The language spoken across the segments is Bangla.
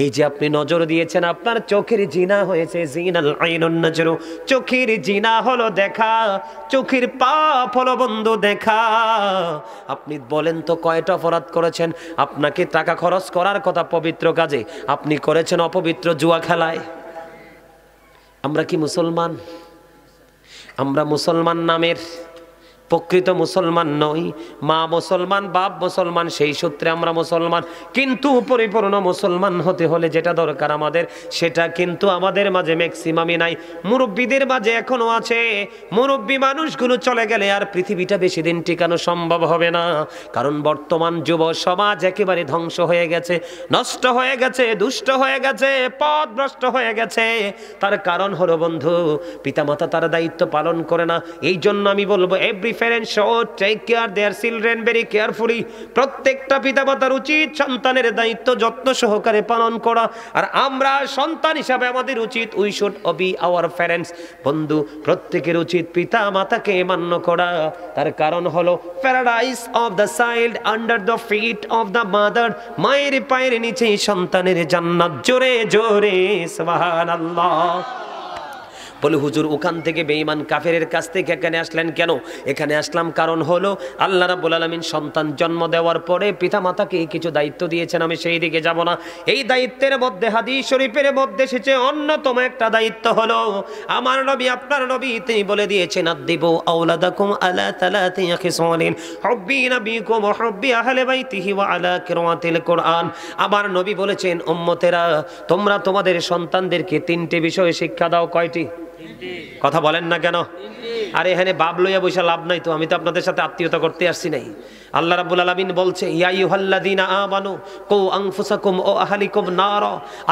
এই যে আপনি নজর দিয়েছেন, আপনার চোখের জিনা হয়েছে, জিনাল আইনুন নজরু, চোখের জিনা হলো দেখা, চোখের পাপ হলো বন্ধু দেখা। আপনি বলেন তো কয়টা অপরাধ করেছেন? আপনাকে টাকা খরচ করার কথা পবিত্র কাজে, আপনি করেছেন অপবিত্র জুয়া খেলায়। আমরা কি মুসলমান? আমরা মুসলমান নামের, প্রকৃত মুসলমান নই। মা মুসলমান, বাপ মুসলমান, সেই সূত্রে আমরা মুসলমান, কিন্তু পরিপূর্ণ মুসলমান হতে হলে যেটা দরকার আমাদের, সেটা কিন্তু আমাদের মাঝে ম্যাক্সিমামই নাই। মুরব্বীদের মাঝে এখনো আছে। মুরব্বী মানুষগুলো চলে গেলে আর পৃথিবীটা বেশি দিন টিকানো সম্ভব হবে না। কারণ বর্তমান যুব সমাজ একেবারে ধ্বংস হয়ে গেছে, নষ্ট হয়ে গেছে, দুষ্ট হয়ে গেছে, পথভ্রষ্ট হয়ে গেছে। তার কারণ হলো বন্ধু, পিতামাতা তার দায়িত্ব পালন করে না। এই জন্য আমি বলবো, every parents should take care their children very carefully. প্রত্যেকটা পিতামাতার উচিত সন্তানের দায়িত্ব যত্ন সহকারে পালন করা। আর আমরা সন্তান হিসাবে আমাদের উচিত, we should obey our parents. বন্ধু, প্রত্যেকের উচিত পিতা মাতাকে মান্য করা। তার কারণ হলো, paradise of the child under the feet of the mother. মায়ের পায়ের নিচে সন্তানের জান্নাত। জোরে জোরে সুবহানাল্লাহ। বলে হুজুর, ওখান থেকে বেঈমান কাফেরের কাছ থেকে এখানে আসলেন কেন? এখানে আসলাম কারণ হলো, আল্লাহ রাব্বুল আলামিন সন্তান জন্ম দেওয়ার পরে পিতামাতাকে কিছু দায়িত্ব দিয়েছেন। আমি সেই দিকে যাব না। এই দায়িত্বের মধ্যে হাদিস শরীফের মধ্যে এসেছে অন্যতম একটা দায়িত্ব হলো, আমার নবী, আপনার নবী, তিনি বলে দিয়েছেন, আদিবু আওলাদাকুম আলা তালাতি খিসালিন হুব্বি নবিকুম ওয়া হুব্বি আহলি বাইতিহি ওয়া আলা কিরাআতিল কুরআন। আমার নবী বলেছেন, উম্মতেরা, তোমরা তোমাদের সন্তানদেরকে তিনটে বিষয়ে শিক্ষা দাও। কয়টি? কথা বলেন না কেন? আরে এখানে বাপ লইয়া বসে লাভ নাই তো, আমি তো আপনাদের সাথে আত্মীয়তা করতে আসছি নাই। আল্লাহ রাব্বুল আলামিন বলছে, ইয়া আইয়ুহাল্লাযীনা আমানু কু আনফুসাকুম ওয়া আহলিকুম নার।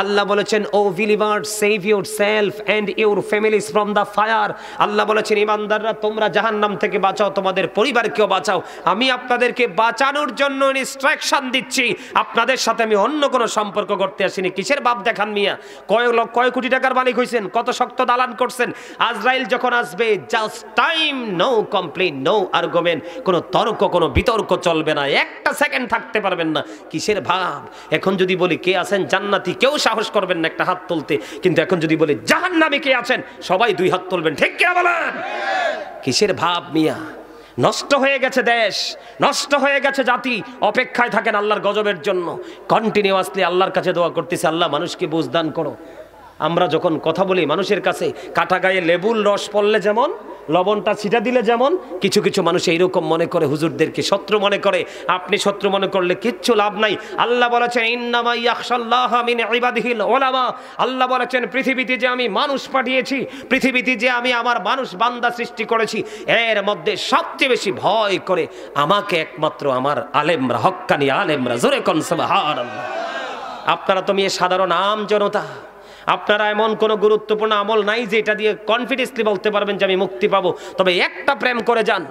আল্লাহ বলেছেন, O believers, save yourself and your families from the fire. Allah বলেছেন, ঈমানদাররা, তোমরা জাহান্নাম থেকে বাঁচাও, তোমাদের পরিবারকেও বাঁচাও। আমি আপনাদেরকে বাঁচানোর জন্য ইনস্ট্রাকশন দিচ্ছি, আপনাদের সাথে আমি অন্য কোনো সম্পর্ক করতে আসিনি। কিসের বাপ দেখান মিয়া? কয় কোটি টাকার মালিক হইছেন, কত শক্ত দালান করছেন। আজরাইল যখন আসবে, just time, no complain, no argument, কোনো তর্ক, কোনো বিতর্ক চলবে না, একটা সেকেন্ড থাকতে পারবেন না। কিসের ভাব? এখন যদি বলি কে আছেন জান্নাতি, কেউ সাহস করবেন না একটা হাত তুলতে, কিন্তু এখন যদি বলি জাহান্নামী কে আছেন, সবাই দুই হাত তুলবেন। ঠিক কিনা বলেন? কিসের ভাব মিয়া? নষ্ট হয়ে গেছে দেশ, নষ্ট হয়ে গেছে জাতি। অপেক্ষায় থাকেন আল্লাহর গজবের জন্য। কন্টিনিউয়াসলি আল্লাহর কাছে দোয়া করতেছে, আল্লাহ মানুষকে বুঝ দান করো। আমরা যখন কথা বলি মানুষের কাছে, কাটা গায়ে লেবুর রস পড়লে যেমন, লবণটা ছিটা দিলে যেমন, কিছু কিছু মানুষ এইরকম মনে করে, হুজুরদেরকে শত্রু মনে করে। আপনি শত্রু মনে করলে কিচ্ছু লাভ নাই। আল্লাহ বলেছেন, ইন্নামা ইয়াখশাল্লাহা মিন ইবাদিহিল উলামা। আল্লাহ বলেছেন, পৃথিবীতে যে আমি মানুষ পাঠিয়েছি, পৃথিবীতে যে আমি আমার মানুষ বান্দা সৃষ্টি করেছি, এর মধ্যে সবচেয়ে বেশি ভয় করে আমাকে একমাত্র আমার আলেমরা, হক্কানি আলেমরা। জোরে কোন সুবহানাল্লাহ। আপনারা তো মেয়ে সাধারণ আম জনতা, আপনারা এমন কোনো গুরুত্বপূর্ণ আমল নাই যে এটা দিয়ে কনফিডেন্সলি বলতে পারবেন যে আমি মুক্তি পাবো। তবে একটা প্রেম করে যান,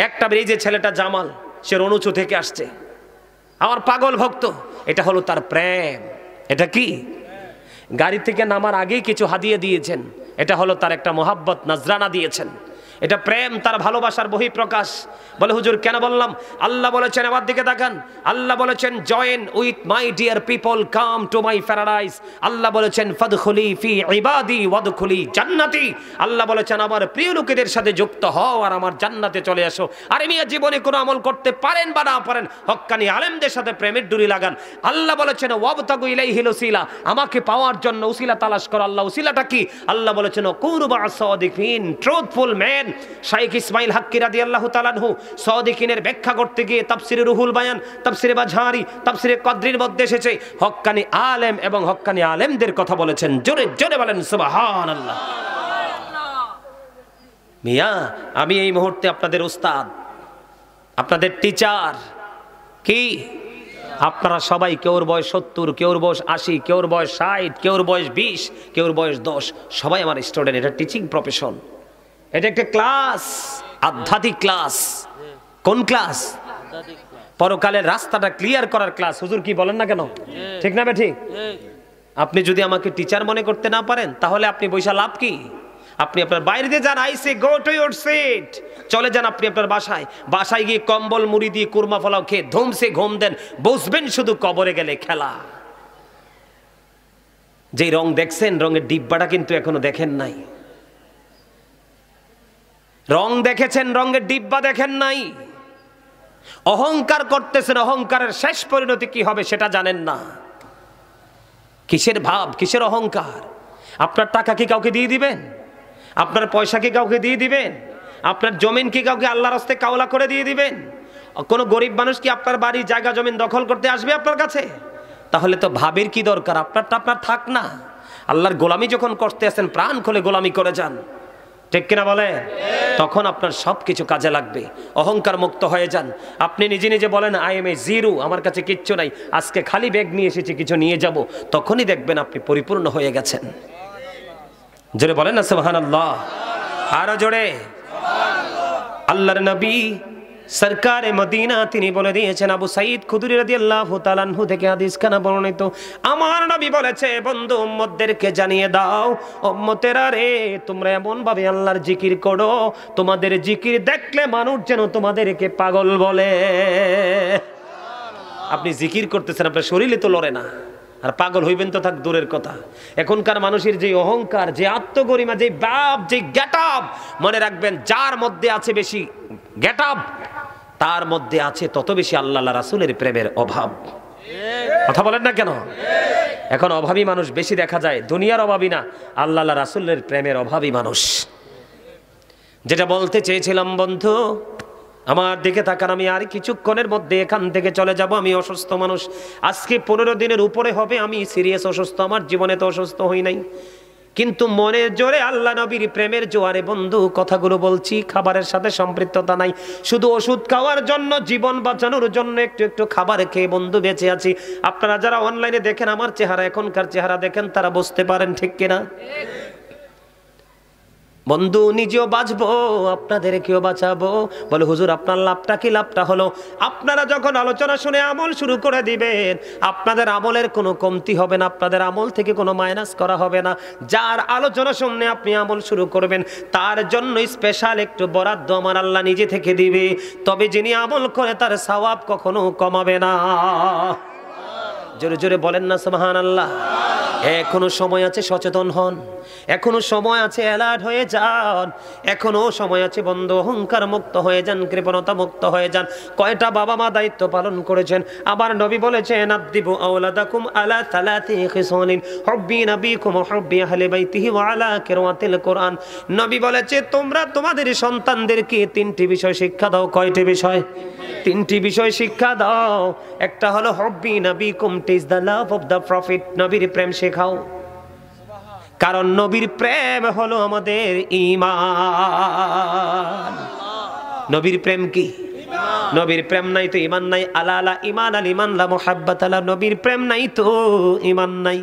একটা, এই যে ছেলেটা জামাল, সে রণুচু থেকে আসছে, আমার পাগল ভক্ত, এটা হলো তার প্রেম। এটা কি? গাড়ি থেকে নামার আগেই কিছু হাদিয়া দিয়েছেন, এটা হলো তার একটা মোহাব্বত, নজরানা দিয়েছেন। এটা প্রেম, তার ভালোবাসার বহিঃপ্রকাশ। বলে হুজুর কেন বললাম? আল্লাহ বলেছেন, আমার দিকে তাকান, আল্লাহ বলেছেন, join with my dear people, come to my paradise. Allah বলেছেন, ফাদখুলি ফি ইবাদি ওয়াদখুলি জান্নাতি। আল্লাহ বলেছেন, আমার প্রিয় লোকেদের সাথে যুক্ত হও আর আমার জান্নাতে চলে আসো। আরে মিয়া, জীবনে কোনো আমল করতে পারেন বা না পারেন, হক্কানি আলেমদের সাথে প্রেমের ডুরি লাগান। আল্লাহ বলেছেন, ওয়াবতাগু ইলাইহিল উসিলা, আমাকে পাওয়ার জন্য উসিলা তালাশ করো। আল্লাহ উসিলাটা কি? আল্লাহ বলেছেন, কুনু মা'আস সাদিকিন, ট্রুথফুল ম্যান। শাইখ ইসমাইল হাক্কি রাদিয়াল্লাহু তাআলা আনহু সাদিকিনের ব্যাখ্যা করতে গিয়ে তাফসিরে রুহুল বায়ান, তাফসিরে বাজহারি, তাফসিরে কদরির মধ্যে এসেছে হক্কানি আলেম এবং হক্কানি আলেমদের কথা বলেছেন। জোরে জোরে বলেন সুবহানাল্লাহ। মিয়া, আমি এই মুহূর্তে আপনাদের উস্তাদ, আপনাদের টিচার। কি? আপনারা সবাই, কেউর বয়স 70, কেউর বয়স 80, কেউর বয়স 60, কেউর বয়স 20, কেউর বয়স 10, সবাই আমার স্টুডেন্ট। এটা টিচিং প্রফেশন, এটা একটা ক্লাস, আধ্যাত্মিক ক্লাস। কোন ক্লাস? পরকালের রাস্তাটা ক্লিয়ার করার ক্লাস। হুজুর কি বলেন না কেন? ঠিক না ঠিক? আপনি যদি আমাকে টিচার মনে করতে না পারেন, তাহলে আপনি বৈশা লাভ কি? আপনি আপনার বাইরে দিয়ে যান, I say go to your seat, চলে যান আপনি আপনার বাসায়। বাসায় গিয়ে কম্বল মুড়ি দিয়ে কুরমা ফলাও খেয়ে ধুমসে ঘুম দেন, বসবেন শুধু কবরে গেলে খেলা। যে রং দেখছেন, রঙের ডিব্বাটা কিন্তু এখনো দেখেন নাই। রং দেখেছেন, রঙের ডিব্বা দেখেন নাই। অহংকার করতেছেন, অহংকারের শেষ পরিণতি কি হবে সেটা জানেন না। কিসের ভাব, কিসের অহংকার? আপনার টাকা কি কাউকে দিয়ে দিবেন? আপনার পয়সা কি কাউকে দিয়ে দিবেন? আপনার জমিন কি কাউকে আল্লাহর রাস্তায় কাওলা করে দিয়ে দিবেন? কোনো গরিব মানুষ কি আপনার বাড়ির জায়গা জমিন দখল করতে আসবে আপনার কাছে? তাহলে তো ভাবের কি দরকার? আপনারটা আপনার থাক না। আল্লাহর গোলামি যখন করতে আসেন, প্রাণ খুলে গোলামি করে যান, ঠিক কিনা বলে? তখন আপনার সব কিছু কাজে লাগবে। অহংকার মুক্ত হয়ে যান। আপনি নিজে নিজে বলেন, আই এম এ জিরো, আমার কাছে কিচ্ছু নাই, আজকে খালি ব্যাগ নিয়ে এসেছি, কিছু নিয়ে যাব। তখনই দেখবেন আপনি পরিপূর্ণ হয়ে গেছেন। জোরে বলেন না সুবহানাল্লাহ। আরো জোরে। আল্লাহর নবী সরকারে মদিনা তিনি বলে দিয়েছেন, আবু সাঈদ খুদরি রাদিয়াল্লাহু তাআলা আনহু থেকে হাদিস খানা বর্ণিত, আমার নবী বলেছে, বন্ধু উম্মতদেরকে জানিয়ে দাও, উম্মতেরা রে, তোমরা এমন ভাবে আল্লাহর জিকির করো, তোমাদের জিকির দেখলে মানুষ যেন তোমাদেরকে পাগল বলে। আপনি জিকির করতেছেন, আপনার শরীরে তো লড়ে না, আর পাগল হইবেন তো থাক দূরের কথা। এখনকার মানুষের যে অহংকার, যে আত্মগরিমা, যে বাপ, যে গেটআপ, মনে রাখবেন যার মধ্যে আছে বেশি গেটআপ, তার মধ্যে আছে তত বেশি আল্লাহ রাসূলের প্রেমের অভাব। কথা বলেন না কেন? এখন অভাবী মানুষ বেশি দেখা যায়, দুনিয়ার অভাবী না, আল্লাহ রাসূলের প্রেমের অভাবী মানুষ। যেটা বলতে চেয়েছিলাম বন্ধু, আমার দিকে তাকান, আমি আর কিছুক্ষণের মধ্যে এখান থেকে চলে যাব। আমি অসুস্থ মানুষ, আজকে 15 দিনের উপরে হবে আমি সিরিয়াস অসুস্থ। আমার জীবনে তো অসুস্থ হই নাই, কিন্তু মনের জোরে আল্লাহ নবীর প্রেমের জোয়ারে বন্ধু কথাগুলো বলছি। খাবারের সাথে সম্পৃক্ততা নাই, শুধু ওষুধ খাওয়ার জন্য, জীবন বাঁচানোর জন্য একটু একটু খাবার খেয়ে বন্ধু বেঁচে আছি। আপনারা যারা অনলাইনে দেখেন আমার চেহারা, এখনকার চেহারা দেখেন, তারা বুঝতে পারেন ঠিক কিনা? বন্ধু নিজেও বাঁচবো, আপনাদেরকেও বাঁচাবো। বলে হুজুর আপনার লাভটা কি? লাভটা হলো আপনারা যখন আলোচনা শুনে আমল শুরু করে দিবেন, আপনাদের আমলের কোনো কমতি হবে না, আপনাদের আমল থেকে কোনো মাইনাস করা হবে না। যার আলোচনা শুনে আপনি আমল শুরু করবেন, তার জন্য স্পেশাল একটু বরাদ্দ আমার আল্লাহ নিজে থেকে দিবে। তবে যিনি আমল করে তার সওয়াব কখনো কমাবে না। জোরে জোরে বলেন না সুবহানাল্লাহ। এখনো সময় আছে, সচেতন হন। এখনো সময় আছে, অ্যালার্ট হয়ে যান। এখনো সময় আছে বন্ধু, অহংকার মুক্ত হয়ে যান, কৃপণতা মুক্ত হয়ে যান। কয়টা বাবা মা দায়িত্ব পালন করেছেন? আবার নবী বলেছেন, আদিবু আওলাদাকুম আলা সালাতি খিসালিন হুব্বি নবিকুম হুব্বি আহলি বাইতিহি ওয়া আলা কিরাতিল কোরআন। নবী বলেছে, তোমরা তোমাদের সন্তানদেরকে 3টি বিষয় শিক্ষা দাও। কয়টি বিষয়? 3টি বিষয় শিক্ষা দাও। একটা হলো হুব্বি নবিকুম, teach the love of the prophet, নবীর প্রেম শেখাও। কারণ নবীর প্রেম হলো আমাদের ঈমান। নবীর প্রেম কি? নবীর প্রেম নাই তো ঈমান নাই। আলা আলা ঈমান আল ঈমান লা মুহাব্বাত আলা, নবীর প্রেম নাই তো ঈমান নাই।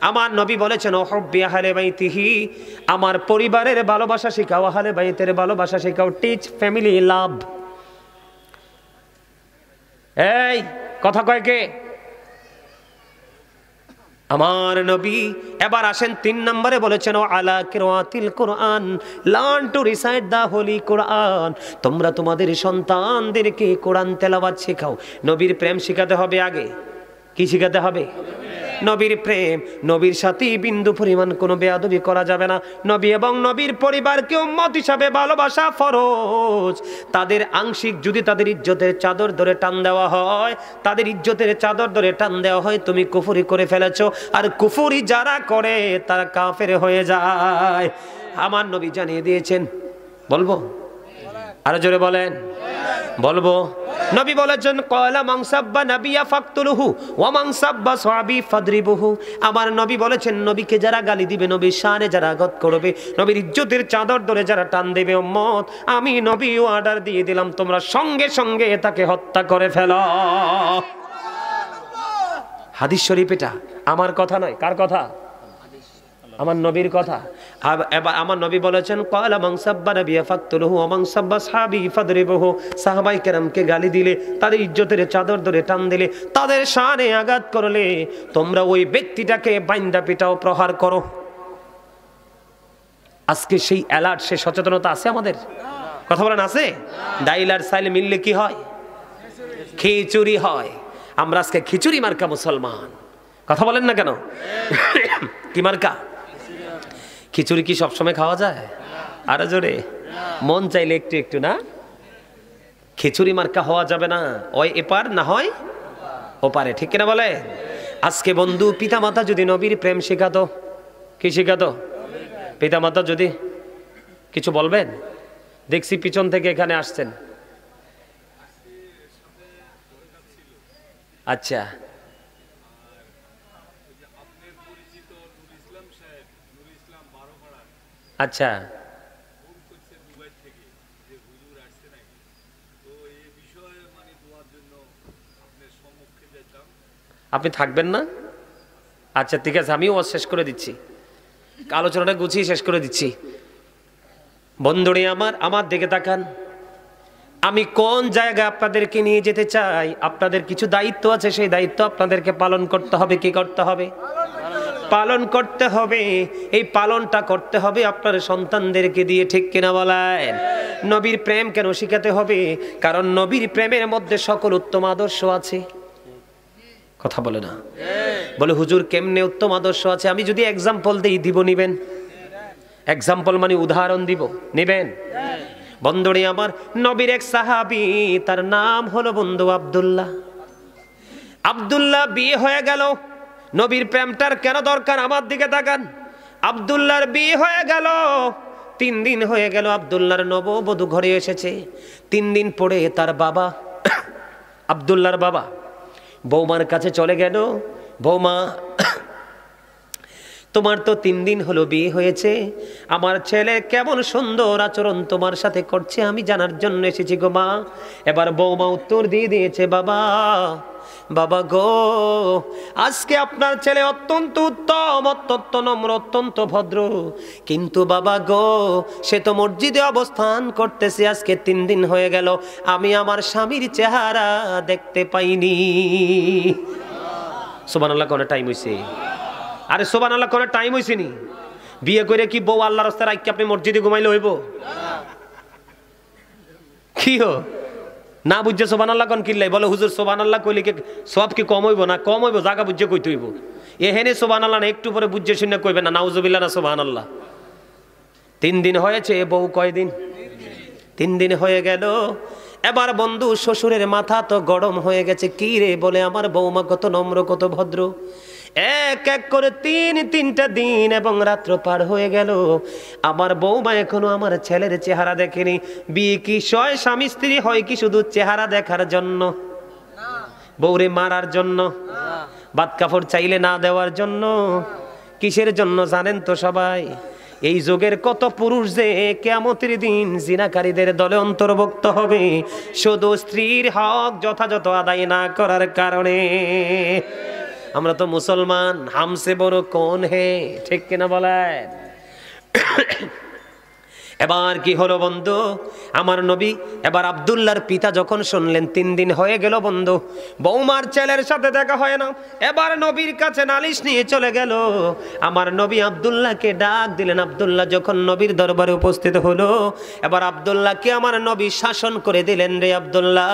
আমার নবী বলেছেন, হুব্বি আহলে বাইতিহি, আমার পরিবারের ভালোবাসা শেখাও, আহলে বাইতের ভালোবাসা শেখাও। টিচ ফ্যামিলি লাভ। এই কথা কয় কে? আমার নবী। এবার আসেন 3 নম্বরে বলেছেন, ও আলা কিরাতিল কোরআন, learn to recite the holy Quran. তোমরা তোমাদের সন্তানদেরকে কোরআন তেলাওয়াত শেখাও। নবীর প্রেম শেখাতে হবে আগে। কি শেখাতে হবে? নবীর প্রেম। নবীর সাথে বিন্দু পরিমাণ কোনো বেয়াদবি করা যাবে না। নবী এবং নবীর পরিবারকে উম্মত হিসাবে ভালোবাসা ফরজ। তাদের আংশিক যদি তাদের ইজ্জতের চাদর ধরে টান দেওয়া হয়, তাদের ইজ্জতের চাদর ধরে টান দেওয়া হয়, তুমি কুফরি করে ফেলেছো। আর কুফরি যারা করে তারা কাফের হয়ে যায়। আমার নবী জানিয়ে দিয়েছেন। বলবো? আরো জোরে বলেন। বলবো? নবী বলেছেন, ক্বালা মান সাব্বা নাবিয়া ফাকতুলহু ওয়া মান সাব্বা সাহাবী ফাদরিবুহু। আমার নবী বলেছেন, নবীকে যারা গালি দিবে, নবীর শানে যারা আঘাত করবে, নবীর ইজ্জতের চাদর ধরে যারা টান দেবে, উম্মত আমি নবী অর্ডার দিয়ে দিলাম, তোমরা সঙ্গে সঙ্গে তাকে হত্যা করে ফেলো। হাদিস শরীফ এটা, আমার কথা নয়। কার কথা? আমার নবীর কথা। এবার আমার নবী বলেছেন, ক্বালা মান সাব্বা নাবিয়া ফাকতুলহু ওয়া মান সাব্বা সাহাবী ফাদরিবুহু। সাহাবায়ে কেরামকে গালি দিলে, তাদের ইজ্জতের চাদর ধরে টান দিলে, তাদের শানে আঘাত করলে, তোমরা ওই ব্যক্তিটাকে বাইন্দা পিটাও, প্রহার করো। আজকে সেই অ্যালার্ট, সেই সচেতনতা আছে আমাদের? কথা বলেন আছে? ডাইল আর সাইল মিললে কি হয়? খিচুড়ি হয়। আমরা আজকে খিচুড়ি মার্কা মুসলমান। কথা বলেন না কেন? কি মার্কা? খিচুড়ি কি সবসময় খাওয়া যায়? আরো জোরে, মন চাইলে একটু একটু, না? খিচুড়ি মার্কা হওয়া যাবে না, ওই এপার না হয় ওপারে, ঠিক কিনা বলে? আজকে বন্ধু পিতামাতা যদি নবীর প্রেম শেখাতো, কি শেখাতো? পিতামাতা যদি কিছু বলবেন? দেখছি পিছন থেকে এখানে আসছেন। আচ্ছা, আচ্ছা, আপনি থাকবেন না? আচ্ছা ঠিক আছে, আমিও শেষ করে দিচ্ছি, আলোচনাটা গুছিয়ে শেষ করে দিচ্ছি। বন্ধুরে আমার দিকে তাকান, আমি কোন জায়গায় আপনাদেরকে নিয়ে যেতে চাই। আপনাদের কিছু দায়িত্ব আছে, সেই দায়িত্ব আপনাদেরকে পালন করতে হবে। কি করতে হবে? পালন করতে হবে। এই পালনটা করতে হবে আপনার সন্তানদেরকে দিয়ে, ঠিক কিনা বলেন? নবীর প্রেম কেন শিখাতে হবে? কারণ নবীর প্রেমের মধ্যে সকল উত্তম আদর্শ আছে। কথা বলে না? বলে হুজুর কেমনে উত্তম আদর্শ আছে? আমি যদি এক্সাম্পল দিব, নিবেন? এক্সাম্পল মানে উদাহরণ দিব, নিবেন? বন্ধুরে আমার, নবীর এক সাহাবী, তার নাম হলো বন্ধু আব্দুল্লাহ। আব্দুল্লাহ বিয়ে হয়ে গেল। নবীর প্রেমটার কেন দরকার? আমার দিকে তাকান। আব্দুল্লাহর বিয়ে হয়ে গেল, 3 দিন হয়ে গেল আব্দুল্লাহর নববধূ ঘরে এসেছে। 3 দিন পরে তার বাবা, আব্দুল্লাহর বাবা বৌমার কাছে চলে গেল। বৌমা, তোমার তো 3 দিন হলো বিয়ে হয়েছে, আমার ছেলে কেমন সুন্দর আচরণ তোমার সাথে করছে আমি জানার জন্য এসেছি গো মা। এবার বৌমা উত্তর দিয়ে দিয়েছে, বাবা, বাবা গো, আজকে আপনার ছেলে অত্যন্ত উত্তম, অত্যন্ত নম্র, অত্যন্ত ভদ্র, কিন্তু বাবা গো, সে তো মসজিদে অবস্থান করতেছে। আজকে 3 দিন হয়ে গেল আমি আমার স্বামীর চেহারা দেখতে পাইনি। সুবহানাল্লাহ, কোন টাইম হইছে? আরে সুবহানাল্লাহ, কোন টাইম হইছে নি? বিয়ে করে কি বউ আল্লাহর রাস্তায় রাখি আপনি মসজিদে ঘুমাইলে হইব? কি হো না বুঝছে সুবহানাল্লাহ কোন কিল্লাই? বলে হুজুর সুবহানাল্লাহ কইলে কি সব কি কম হইব? না কম হইব, জায়গা বুঝছে কইতে হইব। এহেনে সুবহানাল্লাহ না, একটু পরে বুঝছে শুনে কইবে না নাউজুবিল্লাহ না সুবহানাল্লাহ। 3 দিন হয়েছে, বউ কয়দিন? 3 দিন হয়ে গেল। এবার বন্ধু শ্বশুরের মাথা তো গরম হয়ে গেছে। কি রে? বলে আমার বৌমা কত নম্র, কত ভদ্র। এক এক করে 3টা দিন এবং রাত্র পার হয়ে গেল, আমার বৌমা এখনো আমার ছেলের চেহারা দেখেনি। বিয়ে কি সয় স্বামী স্ত্রী হয় কি শুধু চেহারা দেখার জন্য? বউরে মারার জন্য? বাদ কাপড় চাইলে না দেওয়ার জন্য? কিসের জন্য জানেন তো সবাই? এই যুগের কত পুরুষ যে কিয়ামতের দিন জিনাকারীদের দলে অন্তর্ভুক্ত হবে, শুধু স্ত্রীর হক যথাযথ আদায় না করার কারণে। আমরা তো মুসলমান, হামসে বড় কোন হে, ঠিক কিনা বলেন? এবার কি হলো বন্ধু, আমার নবী, এবার আব্দুল্লাহর পিতা যখন শুনলেন 3 দিন হয়ে গেল বন্ধু বৌমার ছেলের সাথে দেখা হয় না, এবার নবীর কাছে নালিশ নিয়ে চলে গেল। আমার নবী আব্দুল্লাহকে ডাক দিলেন। আব্দুল্লাহ যখন নবীর দরবারে উপস্থিত হলো, এবার আব্দুল্লাহকে আমার নবী শাসন করে দিলেন, রে আব্দুল্লাহ,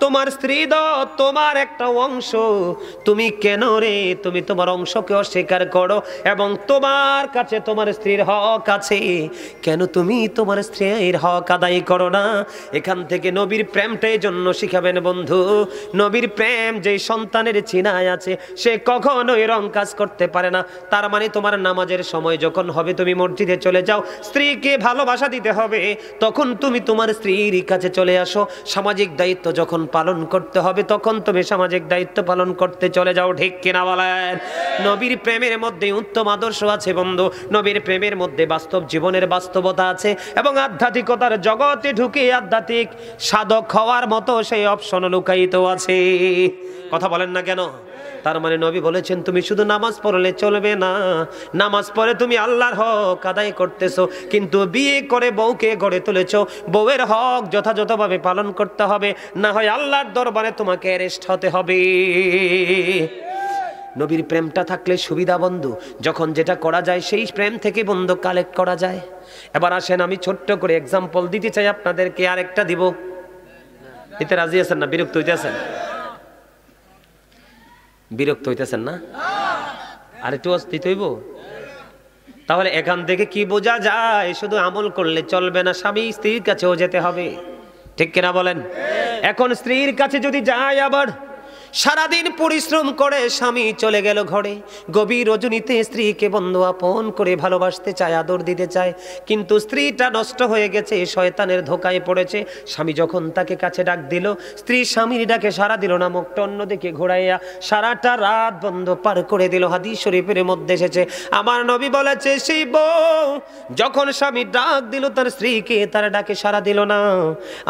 তোমার স্ত্রী তো তোমার একটা অংশ, তুমি কেন রে তুমি তোমার অংশকে অস্বীকার করো? এবং তোমার কাছে তোমার স্ত্রীর হক আছে, কেন তুমি তোমার স্ত্রীর হক আদায় করো না? এখান থেকে নবীর প্রেমটাই জন্য শিখাবেন বন্ধু। নবীর প্রেম যে সন্তানের চিনায় আছে সে কখনোই রং কাজ করতে পারে না। তার মানে তোমার নামাজের সময় যখন হবে তুমি মসজিদে চলে যাও, স্ত্রীকে ভালোবাসা দিতে হবে, তখন তুমি তোমার স্ত্রীর কাছে চলে আসো। সামাজিক দায়িত্ব যখন পালন করতে হবে তখন তুমি সামাজিক দায়িত্ব পালন করতে চলে যাও, ঠিক কিনা বলেন? নবীর প্রেমের মধ্যে উত্তম আদর্শ আছে বন্ধু। নবীর প্রেমের মধ্যে বাস্তব জীবনের বাস্তবতা আছে এবং আধ্যাত্মিকতার জগতে ঢুকে আধ্যাত্মিক সাধক হওয়ার মতো সেই অপশন লুকায়িত আছে। কথা বলেন না কেন? তার মানে নবী বলেছেন তুমি শুধু নামাজ পড়লে চলবে না, নামাজ পড়ে তুমি আল্লাহর হক আদায় করতেছো, কিন্তু বিয়ে করে বউকে গড়ে তুলেছো, বউয়ের হক যথাযথভাবে পালন করতে হবে, না হয় আল্লাহর দরবারে তোমাকে অ্যারেস্ট হতে হবে। নবীর প্রেমটা থাকলে সুবিধা বন্ধু, যখন যেটা করা যায় সেই প্রেম থেকে বন্ধু কালেক্ট করা যায়। এবার আসেন আমি ছোট্ট করে এক্সাম্পল দিতে চাই আপনাদেরকে, আরেকটা দিব। এতে রাজি আছেন না? বিরক্ত হইতেছেন? বিরক্ত হইতেছেন না? আর একটু অস্তিত্ব হইব। তাহলে এখান থেকে কি বোঝা যায়? শুধু আমল করলে চলবে না, স্বামী স্ত্রীর কাছেও যেতে হবে, ঠিক কিনা বলেন? এখন স্ত্রীর কাছে যদি যায়, আবার সারাদিন পরিশ্রম করে স্বামী চলে গেল ঘরে, গভীর রজনীতে স্ত্রীকে বন্ধু আপন করে ভালোবাসতে চায়, আদর দিতে চায়, কিন্তু স্ত্রীটা নষ্ট হয়ে গেছে, শয়তানের ধোকায় পড়েছে। স্বামী যখন তাকে কাছে ডাক দিল, স্ত্রী স্বামীর ডাকে সারা দিল না, মুখটা অন্যদিকে ঘোরাইয়া সারাটা রাত বন্ধ পার করে দিল। হাদিস শরীফের মধ্যে এসেছে, আমার নবী বলেছে, সেই বউ যখন স্বামী ডাক দিল তার স্ত্রীকে, তার ডাকে সারা দিল না,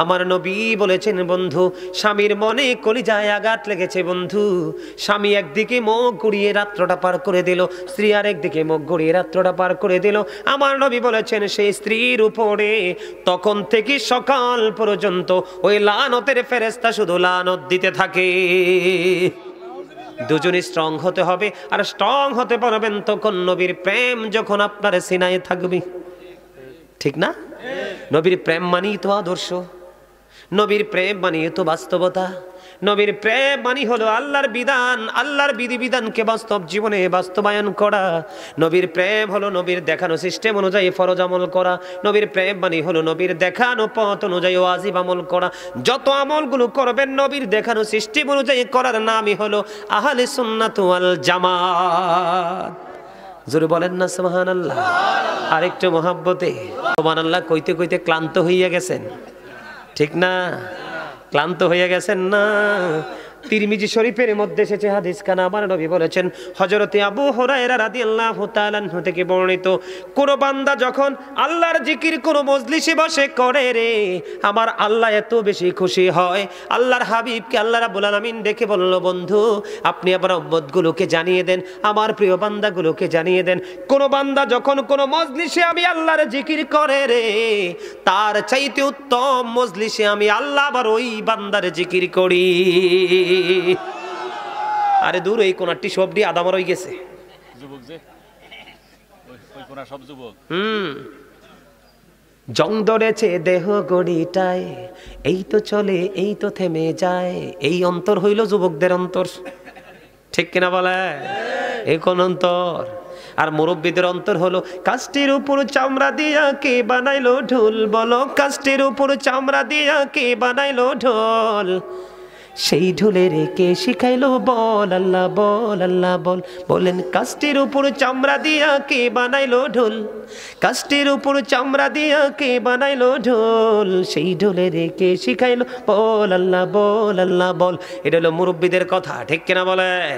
আমার নবী বলেছেন, বন্ধু স্বামীর মনে কলিজায় আঘাত লেগেছে বন্ধু। স্বামী একদিকে মুখ ঘুরিয়ে রাত্রটা পার করে দিল, স্ত্রী আর একদিকে মুখ ঘুরিয়ে রাত্রটা পার করে দিল। আমার নবী বলেছেন, সেই স্ত্রীর উপরে তখন থেকে সকাল পর্যন্ত ওই লানতের ফেরেশতা শুধু লানত দিতে থাকে। দুজনই স্ট্রং হতে হবে, আর স্ট্রং হতে পারবেন তখন নবীর প্রেম যখন আপনার সিনায় থাকবে, ঠিক না? নবীর প্রেম মানেই তো আদর্শ, নবীর প্রেম মানেই তো বাস্তবতা, নবীর প্রেম মানে হলো আল্লাহর বিধান, আল্লাহর বিধিবিধানকে বাস্তব জীবনে বাস্তবায়ন করা। নবীর প্রেম হলো নবীর দেখানো সিস্টেম অনুযায়ী ফরজ আমল করা। নবীর প্রেম মানে হলো নবীর দেখানো পথ অনুযায়ী ওয়াজিব আমল করা। যত আমলগুলো করবেন নবীর দেখানো সিস্টেম অনুযায়ী করার নামই হলো আহলে সুন্নাত ওয়াল জামাত। জোরে বলেন না সুবহানাল্লাহ। আরেকটু মহব্বতে সুবহানাল্লাহ কইতে কইতে ক্লান্ত হইয়া গেছেন, ঠিক না? ক্লান্ত হয়ে গেছেন না? তিরমিজি শরীফের মধ্যে এসেছে হাদিস খানা, আমার নবী বলেছেন, হযরতে আবু হুরায়রা রাদিয়াল্লাহু তাআলা আনহু থেকে বর্ণিত, কোন বান্দা যখন আল্লাহর জিকির কোন মজলিসে বসে করে রে, আমার আল্লাহ এত বেশি খুশি হয়। আল্লাহর হাবিবকে আল্লাহ রাব্বুল আলামিন ডেকে বলল, বন্ধু আপনি আবার উম্মতগুলোকে জানিয়ে দেন, আমার প্রিয় বান্দাগুলোকে জানিয়ে দেন, কোন বান্দা যখন কোন মজলিসে আমি আল্লাহর জিকির করে রে, তার চাইতে উত্তম মজলিসে আমি আল্লাহ আবার ওই বান্দার জিকির করি। আরে দূর, এই কোনাটি সবটি আদামর হয়ে গেছে, যুবক যে ওই কোনা সব যুবক। জং ধরেছে দেহ গড়িটায়, এই তো চলে এই তো থেমে যায়, এই অন্তর হইল যুবকদের অন্তর, ঠিক কিনা বলে? এই কোন অন্তর? আর মুরব্বীদের অন্তর হলো, কাষ্টের উপর চামড়া দিয়া কে বানাইলো ঢোল, বলো কাষ্টের উপর চামড়া দিয়া কে বানাইলো ঢোল, সেই ঢোলের কে শিখাইলো বল আল্লাহ বল আল্লাহ বল। বলেন কাষ্টের উপর চামড়া দিয়া কে বানাইলো ঢোল, কাষ্টের উপর চামড়া দিয়া কে বানাইলো ঢোল, সেই ঢোলের কে শিখাইলো বল আল্লাহ বল আল্লাহ বল। এটা হলো মুরব্বীদের কথা, ঠিক কিনা বলেন?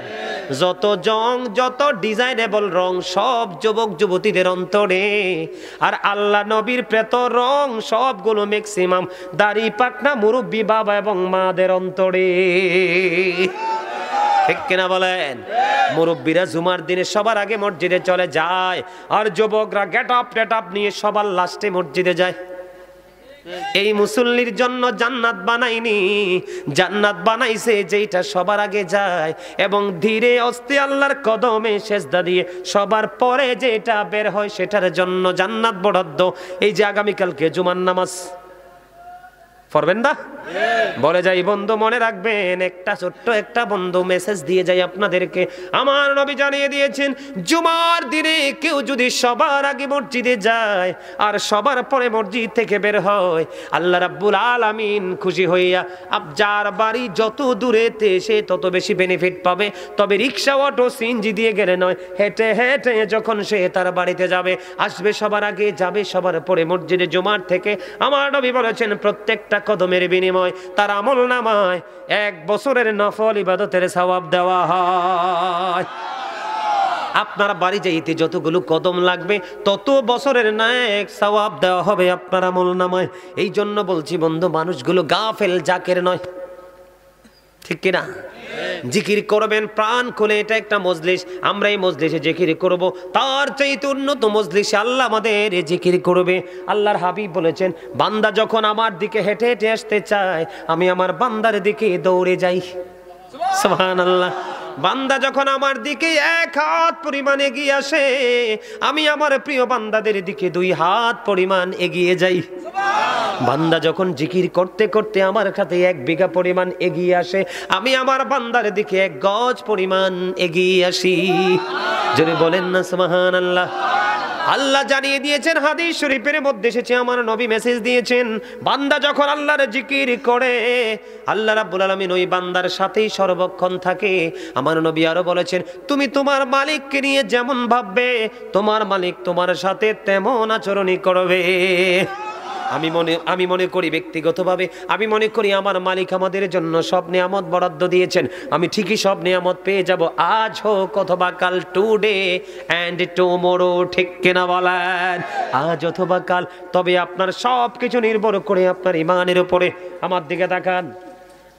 যত জং যত ডিজাইনেবল রং সব যুবক যুবতীদের অন্তরে, আর আল্লাহ নবীর প্রেত রং সবগুলো ম্যাক্সিমাম দাড়ি পাকনা মুরব্বী বাবা এবং মাদের অন্তরে, ঠিক কিনা বলেন? মুরব্বীরা জুমার দিনে সবার আগে মসজিদে চলে যায়, আর যুবকরা গেট আপ নিয়ে সবার লাস্টে মসজিদে যায়। এই মুসল্লির জন্য জান্নাত বানাইনি, জান্নাত বানাইছে যেটা সবার আগে যায় এবং ধীরে আস্তে আল্লাহর কদমে সেজদা দিয়ে সবার পরে যেটা বের হয় সেটার জন্য জান্নাত বরাদ্দ। এই যে আগামীকালকে জুমার নামাজ পড়বেন না? বলে যাই বন্ধু মনে রাখবেন, একটা ছোট্ট একটা বন্ধু মেসেজ দিয়ে যাই আপনাদেরকে, আমার নবী জানিয়ে দিয়েছেন, জুমার দিনে কেউ যদি সবার আগে মসজিদে যায় আর সবার পরে মসজিদ থেকে বের হয়, আল্লাহ রাব্বুল আলামিন খুশি হইয়া যার বাড়ি যত দূরেতে সে তত বেশি বেনিফিট পাবে। তবে রিক্সা অটো সিএনজি দিয়ে গেলে নয়, হেঁটে হেঁটে যখন সে তার বাড়িতে যাবে, আসবে সবার আগে, যাবে সবার পরে মসজিদে জুমার থেকে, আমার নবী বলেছেন প্রত্যেকটা কদমের বিনিময় তার আমল নামায় 1 বছরের নফল ইবাদতের সওয়াব দেওয়া হয়। আপনার বাড়ি যাইতে যতগুলো কদম লাগবে তত বছরের নেক সওয়াব দেওয়া হবে আপনার আমল নামায়। এই জন্য বলছি বন্ধু, মানুষগুলো গাফেল জাকের নয়, ঠিক কিনা? জিকির করবেন প্রাণ খুলে, এটা একটা মজলিস, আমরা এই মজলিসে জিকির করব, তার চাইতে উন্নত মজলিসে আল্লাহ আমাদের জিকির করবে। আল্লাহর হাবিব বলেছেন, বান্দা যখন আমার দিকে হেঁটে হেঁটে আসতে চায়, আমি আমার বান্দার দিকে দৌড়ে যাই। সুবহানাল্লাহ। বান্দা যখন আমার দিকে 1 হাত পরিমাণ এগিয়ে আসে, আমি আমার প্রিয় বান্দাদের দিকে 2 হাত পরিমাণ এগিয়ে যাই। বান্দা যখন জিকির করতে করতে আমার কাছে 1 বিঘা পরিমাণ এগিয়ে আসে, আমি আমার বান্দার দিকে 1 গজ পরিমাণ এগিয়ে আসি। যদি বলেন না সুবহানাল্লাহ। আল্লাহ জানিয়ে দিয়েছেন, হাদিস শরীফের মধ্যে এসেছে, আমার নবী মেসেজ দিয়েছেন, বান্দা যখন আল্লাহর জিকির করে আল্লাহ রাব্বুল আলামিন ওই বান্দার সাথেই সর্বক্ষণ থাকে। আমার নবী আরো বলেছেন, তুমি তোমার মালিককে নিয়ে যেমন ভাববে তোমার মালিক তোমার সাথে তেমন আচরণই করবে। আমি মনে করি ব্যক্তিগতভাবে আমি মনে করি আমার মালিক আমাদের জন্য সব নিয়ামত বরাদ্দ দিয়েছেন, আমি ঠিকই সব নিয়ামত পেয়ে যাব, আজ হোক অথবা কাল, টুডে অ্যান্ড টুমরো, ঠিক কিনা বলেন? আজ অথবা কাল। তবে আপনার সব কিছু নির্ভর করে আপনার ঈমানের উপরে। আমার দিকে তাকান।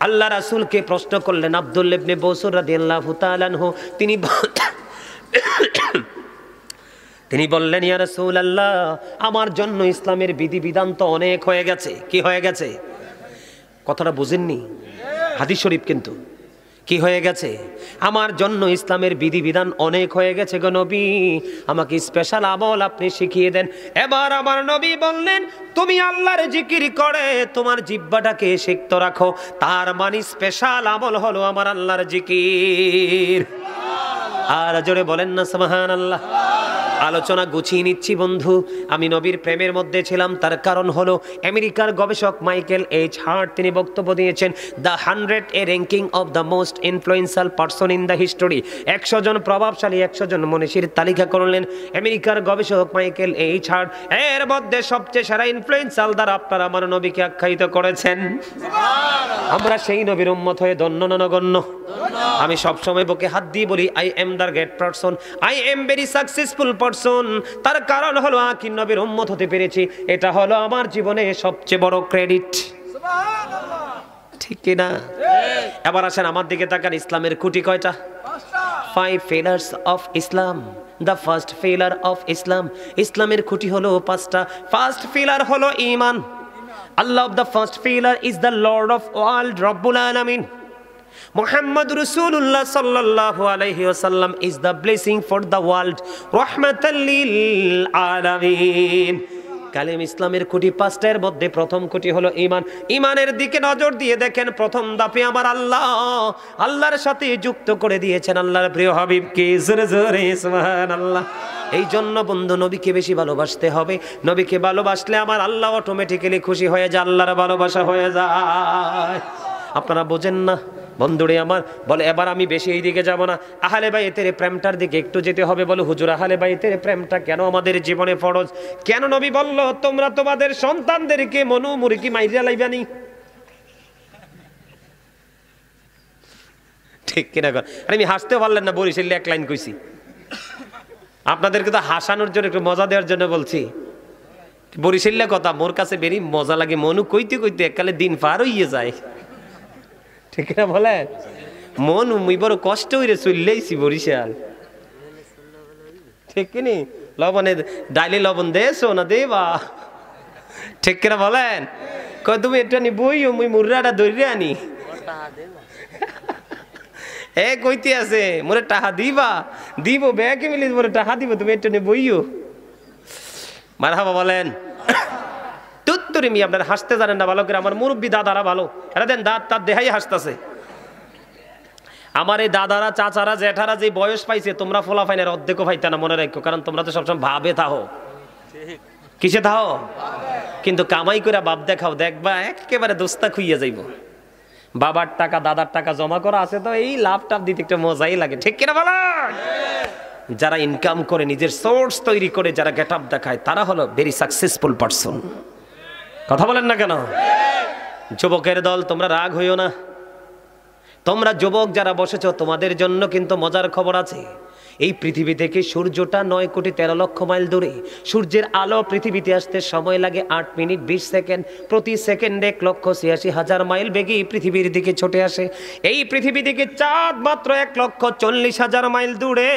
আল্লাহ রাসূলকে প্রশ্ন করলেন আব্দুল্লাহ ইবনে বসর রাদিয়াল্লাহু তাআলা আনহু, তিনি বললেন, ইয়া রাসূলুল্লাহ, আমার জন্য ইসলামের বিধিবিধান তো অনেক হয়ে গেছে। কি হয়ে গেছে? কথাটা বুঝেননি? হাদিস শরীফ কিন্তু কি হয়ে গেছে? আমার জন্য ইসলামের বিধিবিধান অনেক হয়ে গেছে গো নবী, আমাকে স্পেশাল আমল আপনি শিখিয়ে দেন। এবার আমার নবী বললেন, তুমি আল্লাহর জিকির করে তোমার জিহ্বাটাকে সিক্ত রাখো, তার মানে স্পেশাল আমল হলো আমার আল্লাহর জিকির। আর জোরে বলেন না সুবহানাল্লাহ। আলোচনা গুছিয়ে নিচ্ছি বন্ধু। আমি নবীর প্রেমের মধ্যে ছিলাম, তার কারণ হলো আমেরিকার গবেষক মাইকেল এইচ হার্ট তিনি বক্তব্য দিয়েছেন, the 100 A ranking of the most influential person in the history. 100 জন প্রভাবশালী 100 জন মনীষীর তালিকা করলেন আমেরিকার গবেষক মাইকেল এইচ হার্ট। এর মধ্যে সবচেয়ে সেরা ইনফ্লুয়েন্সিয়াল দ্বারা আপনারা আমার নবীকে আখ্যায়িত করেছেন। আমরা সেই নবীর উম্মত হয়ে ধন্য না নগণ্য? আমি সবসময় বুকে হাত দিয়ে বলি, I am the great person, I am very successful person. তার কারণ হলো আখির নবীর উম্মত হতে পেরেছি, এটা হলো আমার জীবনে সবচেয়ে বড় ক্রেডিট। ঠিক কি না? এবার আসেন আমার দিকে তাকান। ইসলামের খুঁটি কয়টা? 5 pillars of Islam. The first pillar of Islam. ইসলামের খুঁটি হলো 5টা। ফার্স্ট পিলার হলো ঈমান। Allah of the first pillar is the Lord of all, Rabbul Alamin. Muhammad Rasulullah sallallahu alayhi wa sallam is the blessing for the world, rahmatan lil alamin. কালেম ইসলামের খুঁটি 5টার মধ্যে প্রথম খুঁটি হলো ঈমান। ঈমানের দিকে নজর দিয়ে দেখেন, প্রথম ধাপে আমার আল্লাহর সাথে যুক্ত করে দিয়েছেন আল্লাহর প্রিয় হাবিবকে। জোরে জোরে সুবহানাল্লাহ। এই জন্য বন্ধু নবীকে বেশি ভালোবাসতে হবে। নবীকে ভালোবাসলে আমার আল্লাহ অটোমেটিক্যালি খুশি হয়ে যায়, আল্লাহর ভালোবাসা হয়ে যায়। আপনারা বোঝেন না বন্ধুরে আমার? বলে এবার আমি বেশি এই দিকে যাব না, আহলে বাইতের প্রেমটার দিকে একটু যেতে হবে। বলে হুজুর, আহলে বাইতের প্রেমটা কেন আমাদের জীবনে ফরজ? কেন নবী বলল তোমরা তোমাদের সন্তানদেরকে মনু মুরগি মাইরা লাইবানি? ঠিক কিনা? আমি হাসতেও পারলেন না, বরিশালে এক লাইন কইছি। আপনাদেরকে তো হাসানোর জন্য, একটু মজা দেওয়ার জন্য বলছি। বরিশালে কথা মোর কাছে বেরি মজা লাগে, মনু কইতে কইতে এককালে দিন পার হইয়ে যায়। ঠিক না বলে? মন মুই বড় কষ্ট হইরে চললেইছি বরিশাল। ঠিক কিনি? লবণে ডাইলে লবণ দেছো না দেবা? ঠিক কিনা বলেন? কয় তুমি এটা নি বইও, মুই মুর্রাটা ধরে আনি। এ কইতে আছে মোরে টাহা দিবা? দিব, ব্যাগে মিলি মোরে টাহা দিব, তুমি এটা নি বইও। মারহাবা বলেন। তুত্তুরি মি, আপনারা হাসতে জানেন না ভালো করে। আমার মুরব্বী দাদারা ভালো, এরা দেন দাঁত তার দেহাই হাসতেছে। আমার এই দাদারা, চাচারা, জেঠারা যে বয়স পাইছে, তোমরা ফোলা ফাইনের অর্ধেকও পাইতে না, মনে রাখো। কারণ তোমরা তো সবসময় ভাবে থাও। কিসে থাও? কিন্তু কামাই করে বাপ দেখাও, দেখবা একেবারে দোস্তা খুইয়া যাইব। বাবার টাকা দাদার টাকা জমা করা আছে তো এই লাভ টাভ দিতে একটু মজাই লাগে। ঠিক কিনা বলো? যারা ইনকাম করে, নিজের সোর্স তৈরি করে, যারা গেট আপ দেখায়, তারা হলো ভেরি সাকসেসফুল পারসন। কথা বলেন না কেন? যুবকের দল, তোমরা রাগ হইও না। তোমরা যুবক যারা বসেছ, তোমাদের জন্য কিন্তু মজার খবর আছে। এই পৃথিবী থেকে সূর্যটা 9,13,00,000 মাইল দূরে। সূর্যের আলো পৃথিবীতে আসতে সময় লাগে 8 মিনিট 20 সেকেন্ড। প্রতি সেকেন্ডে 1,86,000 মাইল বেগে পৃথিবীর দিকে ছুটে আসে। এই পৃথিবী থেকে চাঁদ মাত্র 1,40,000 মাইল দূরে।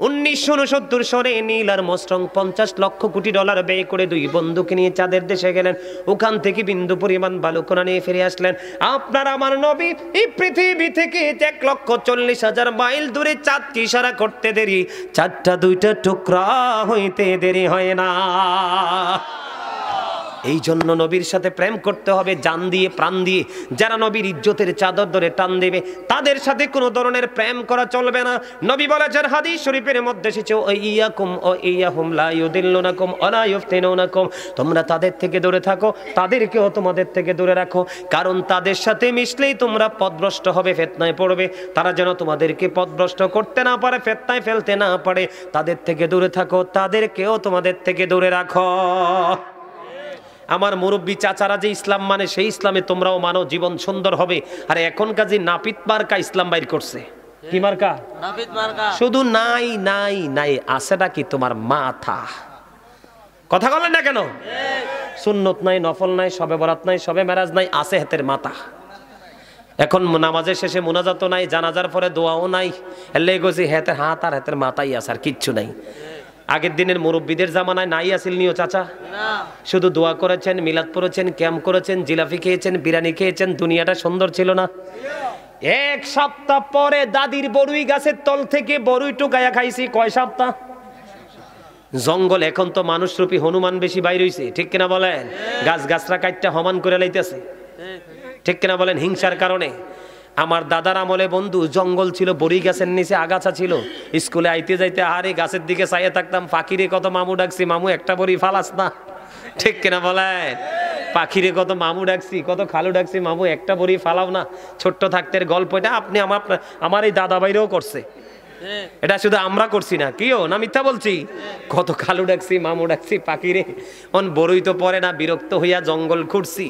1969 সনে নীল আর্মস্ট্রং $50 লক্ষ কোটি ব্যয় করে 2 বন্ধুকে নিয়ে চাঁদের দেশে গেলেন। ওখান থেকে বিন্দু পরিমাণ বালুকণা নিয়ে ফিরে আসলেন। আপনার আমার নবী এই পৃথিবী থেকে 1,40,000 মাইল দূরে চাঁদকে ইশারা করতে দেরি, চাঁদটা 2টা টুকরা হইতে দেরি হয় না। এই জন্য নবীর সাথে প্রেম করতে হবে জান দিয়ে প্রাণ দিয়ে। যারা নবীর ইজ্জতের চাদর ধরে টান দেবে তাদের সাথে কোনো ধরনের প্রেম করা চলবে না। নবী বলেছেন হাদিস শরীফের মধ্যে এসেছে, ও ইয়াকুম ও ইয়াহুম লা ইউদিল্লুনাকুম ওয়া লা ইফতিনুনাকুম, তোমরা তাদের থেকে দূরে থাকো, তাদেরকেও তোমাদের থেকে দূরে রাখো, কারণ তাদের সাথে মিশলেই তোমরা পথভ্রষ্ট হবে, ফিতনায় পড়বে। তারা যেন তোমাদেরকে পথভ্রষ্ট করতে না পারে, ফিতনায় ফেলতে না পারে, তাদের থেকে দূরে থাকো, তাদেরকেও তোমাদের থেকে দূরে রাখো। আমার মুরব্বী চাচারা যে ইসলাম মানে সেই ইসলামে তোমরাও মানো, জীবন সুন্দর হবে। আর এখনকার যে নাপিত মার্কা ইসলাম বাইর করছে, কি মার্কা? নাপিত মার্কা। শুধু নাই নাই নাই, আছেটা কি? তোমার মাথা। কথা বলেন না কেন? সুন্নত নাই, নফল নাই, শবে বরাত নাই, শবে মেরাজ নাই, আছে হাতের মাথা। এখন নামাজের শেষে মুনাজাতও নাই, জানাজার পরে দোয়াও নাই, এলে গেছি হাতের হাত আর হাতের মাথাই আছে, আর কিচ্ছু নাই। আগের দিনের মুরব্বীদের জামানায় নাই আসিল নিও চাচা? শুধু দোয়া করেছেন, মিলাদ পড়েছেন, ক্যাম্প করেছেন, জিলাপি খেয়েছেন, বিরিয়ানি খেয়েছেন, দুনিয়াটা সুন্দর ছিল না? এক সপ্তাহ পরে দাদির বড়ুই গাছের তল থেকে বড়ুই টুকাইয়া খাইছি। কয় সপ্তাহ? জঙ্গল এখন তো মানুষরূপী হনুমান বেশি বাইর হইছে, ঠিক কিনা বলেন? গাছ গাছরা কাটটা হমান করে লাইতেছে, ঠিক কিনা বলেন? হিংসার কারণে। আমার দাদার আমলে বন্ধু জঙ্গল ছিল, বড়ি গাছের নিচে আগাছা ছিল। স্কুলে আইতে যাইতে আরে গাছের দিকে চাইয়ে থাকতাম, পাখিরে কত মামু ডাকছি, মামু একটা বড়ি ফালাস না, ঠিক কিনা বলেন? পাখিরে কত মামু ডাকছি, কত খালু ডাকছি, মামু একটা বড়ি ফালাও না। ছোট্ট থাকতে গল্পটা আপনি আমার এই দাদা ভাইরাও করছে, এটা শুধু আমরা করছি না, কিও না মিথ্যা বলছি? কত খালু ডাকছি, মামু ডাকছি, পাখিরে। অন বড়ই তো পরে না, বিরক্ত হইয়া জঙ্গল খুঁড়ছি।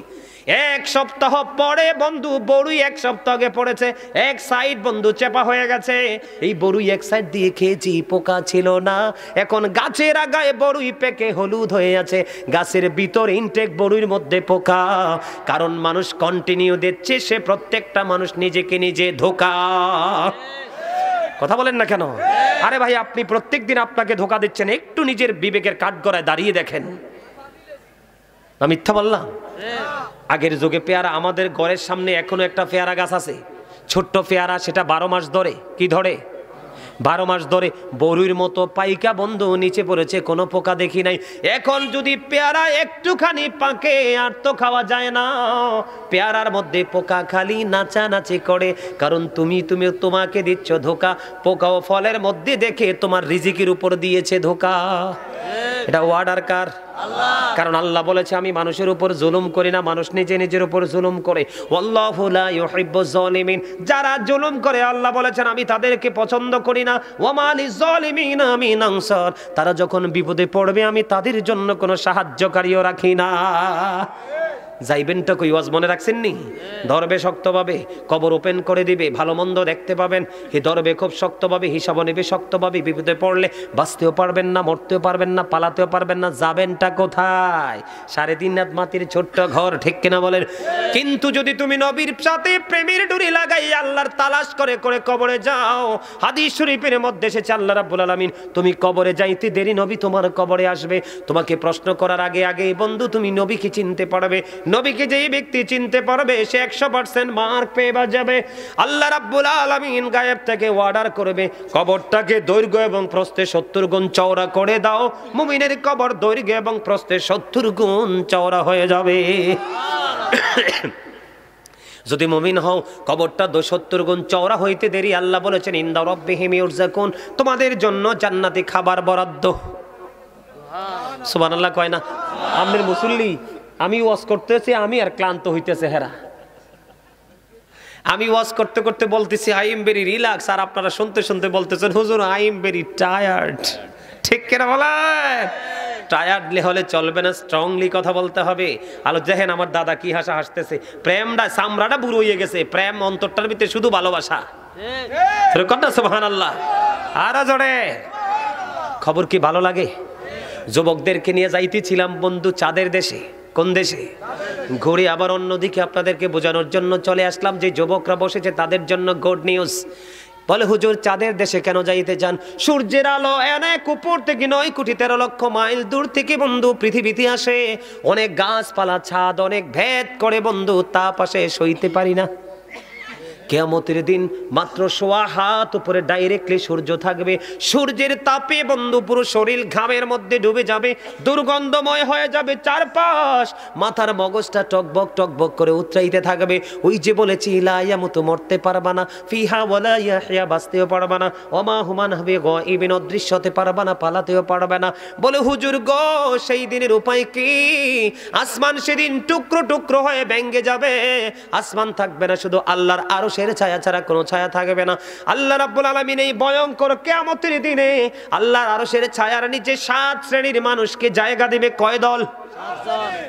এক সপ্তাহ পরে বন্ধু বড়ুই এক সপ্তাহ আগে পড়েছে, এক সাইড বন্ধু চেপা হয়ে গেছে। এই বড়ুই এক সাইড দিয়ে খেয়েছি, পোকা ছিল না। এখন গাছের আগায় বড়ুই পেকে হলুদ হয়ে আছে, গাছের ভিতর ইনটেক বড়ুইর মধ্যে পোকা। কারণ মানুষ কন্টিনিউ দিচ্ছে, সে প্রত্যেকটা মানুষ নিজেকে নিজে ধোঁকা। কথা বলেন না কেন? আরে ভাই, আপনি প্রত্যেকদিন আপনাকে ধোঁকা দিচ্ছেন, একটু নিজের বিবেকের কাঠগড়ায় দাঁড়িয়ে দেখেন। আমি মিথ্যা বললাম? আগের যুগে পেয়ারা, আমাদের ঘরের সামনে এখনো একটা পেয়ারা গাছ আছে, ছোট্ট পেয়ারা, সেটা 12 মাস ধরে। কি ধরে? 12 মাস ধরে। বড়ুইর মতো পাইকা বন্ধু নিচে পড়েছে, কোনো পোকা দেখি নাই। এখন যদি পেয়ারা একটুখানি পাকে আর তো খাওয়া যায় না, পেয়ারার মধ্যে পোকা খালি নাচানাচি করে। কারণ তুমি তোমাকে দিচ্ছ ধোকা, পোকা ও ফলের মধ্যে দেখে তোমার রিজিকের উপর দিয়েছে ধোকা। এটা ওয়ার্ডার কার? কারণ আল্লাহ বলেছে আমি মানুষের উপর জুলুম করি না, মানুষ নিজে নিজের উপর জুলুম করে। ওয়াল্লাহু লা ইউহিব্বুজ জালিমিন, যারা জুলুম করে আল্লাহ বলেছেন আমি তাদেরকে পছন্দ করি না। ওয়া মা লিয-যালিমিনা মিন আনসার, তারা যখন বিপদে পড়বে আমি তাদের জন্য কোনো সাহায্যকারীও রাখি না। যাইবেনটা কই? ওয়াজ মনে রাখছেন নি? ধরবে শক্তভাবে, কবর ওপেন করে দিবে, ভালো মন্দ দেখতে পাবেন। হে ধরবে খুব শক্তভাবে, হিসাব নেবে শক্তভাবে। বিপদে পড়লে বাঁচতেও পারবেন না, মরতেও পারবেন না, পালাতেও পারবেন না। যাবেনটা কোথায়? 3.5 হাত মাটির ছোট্ট ঘর, ঠিক কিনা বলেন? কিন্তু যদি তুমি নবীর সাথে প্রেমের ডুরি লাগাই আল্লাহর তালাশ করে করে কবরে যাও, হাদিস শরীফের মধ্যে এসেছে আল্লাহ রাব্বুল আলামিন তুমি কবরে যাইতে দেরি, নবী তোমার কবরে আসবে। তোমাকে প্রশ্ন করার আগে আগে বন্ধু তুমি নবীকে চিনতে পারবে। নবীকে যেই ব্যক্তি চিনতে পারবে সে 100% মার্ক পেয়ে যাবে। আল্লাহ রাব্বুল আলামিন গায়েব থেকে অর্ডার করবে, কবরটাকে দৈর্ঘ্য এবং প্রস্থে 70 গুণ চওড়া করে দাও। মুমিনের কবর দৈর্ঘ্য এবং প্রস্থে 70 গুণ চওড়া হয়ে যাবে। যদি মুমিন হও, কবরটা 70 গুণ চওড়া হইতে দেরি। আল্লাহ বলেছেন ইনদা রাব্বিহিম ইউরযাকুন, তোমাদের জন্য জান্নাতি খাবার বরাদ্দ। সুবহানাল্লাহ কয় না? আমির মুসল্লি, আমি ওয়াজ করতেছি, আমি আর ক্লান্ত হইতেছে হেরা। আমি ওয়াজ করতে করতে বলতেছি আই এম ভেরি রিল্যাক্স, আর আপনারা শুনতে শুনতে বলতেছেন হুজুর আই এম ভেরি টায়ার্ড। ঠিক কেনা বলেন? টায়ার্ডলি হলে চলবে না, স্ট্রংলি কথা বলতে হবে। আলো দেখেন আমার দাদা কি হাসা হাসতেছে। প্রেমটা চামড়াটা বুড়ো হয়ে গেছে, প্রেম অন্তরটার ভিতরে শুধু ভালোবাসা। সুবহানাল্লাহ। আর জোরে খবর কি ভালো লাগে? যুবকদেরকে নিয়ে যাইতেছিলাম বন্ধু চাঁদের দেশে। কোন দেশে? ঘুরে আবার অন্যদিকে আপনাদেরকে বোঝানোর জন্য চলে আসলাম যে যুবকরা বসেছে তাদের জন্য গুড নিউজ। বলে হুজুর চাঁদের দেশে কেন যাইতে চান? সূর্যের আলো অনেক উপর থেকে 9 কোটি 13 লক্ষ মাইল দূর থেকে বন্ধু পৃথিবীতে আসে। অনেক গাছপালা, ছাদ অনেক ভেদ করে বন্ধু, তাপ আসে, সইতে পারি না। কিয়ামতের দিন মাত্র সোয়া হাত উপরে ডাইরেক্টলি সূর্য থাকবে, সূর্যের তাপে বন্ধু পুরো শরীর ঘামের মধ্যে ডুবে যাবে, দুর্গন্ধময় হয়ে যাবে চারপাশ, মাথার মগজটা টকবক টকবক করে উতরাইতে থাকবে। ওই যে বলেছি লা ইয়ামুতু, মরতে পারবা না, ফিহা ওয়ালা ইয়াহইয়া, বাঁচতেও পারবা না, ওমা হুমান হবে গায়বিন, অদৃশ্য হতে পারবা না, পালাতেও পারবে না। বলে হুজুর গো সেই দিনের উপায় কি? আসমান সেদিন টুকরো টুকরো হয়ে ভেঙে যাবে, আসমান থাকবে না, শুধু আল্লাহর আরশের ছায়া ছাড়া কোনো ছায়া থাকবে না। আল্লাহ রাব্বুল আলামিন এই ভয়ঙ্কর কিয়ামতের দিনে আল্লাহর আরশের ছায়ার নিচে 7 শ্রেণীর মানুষকে জায়গা দিবে। কয় দল?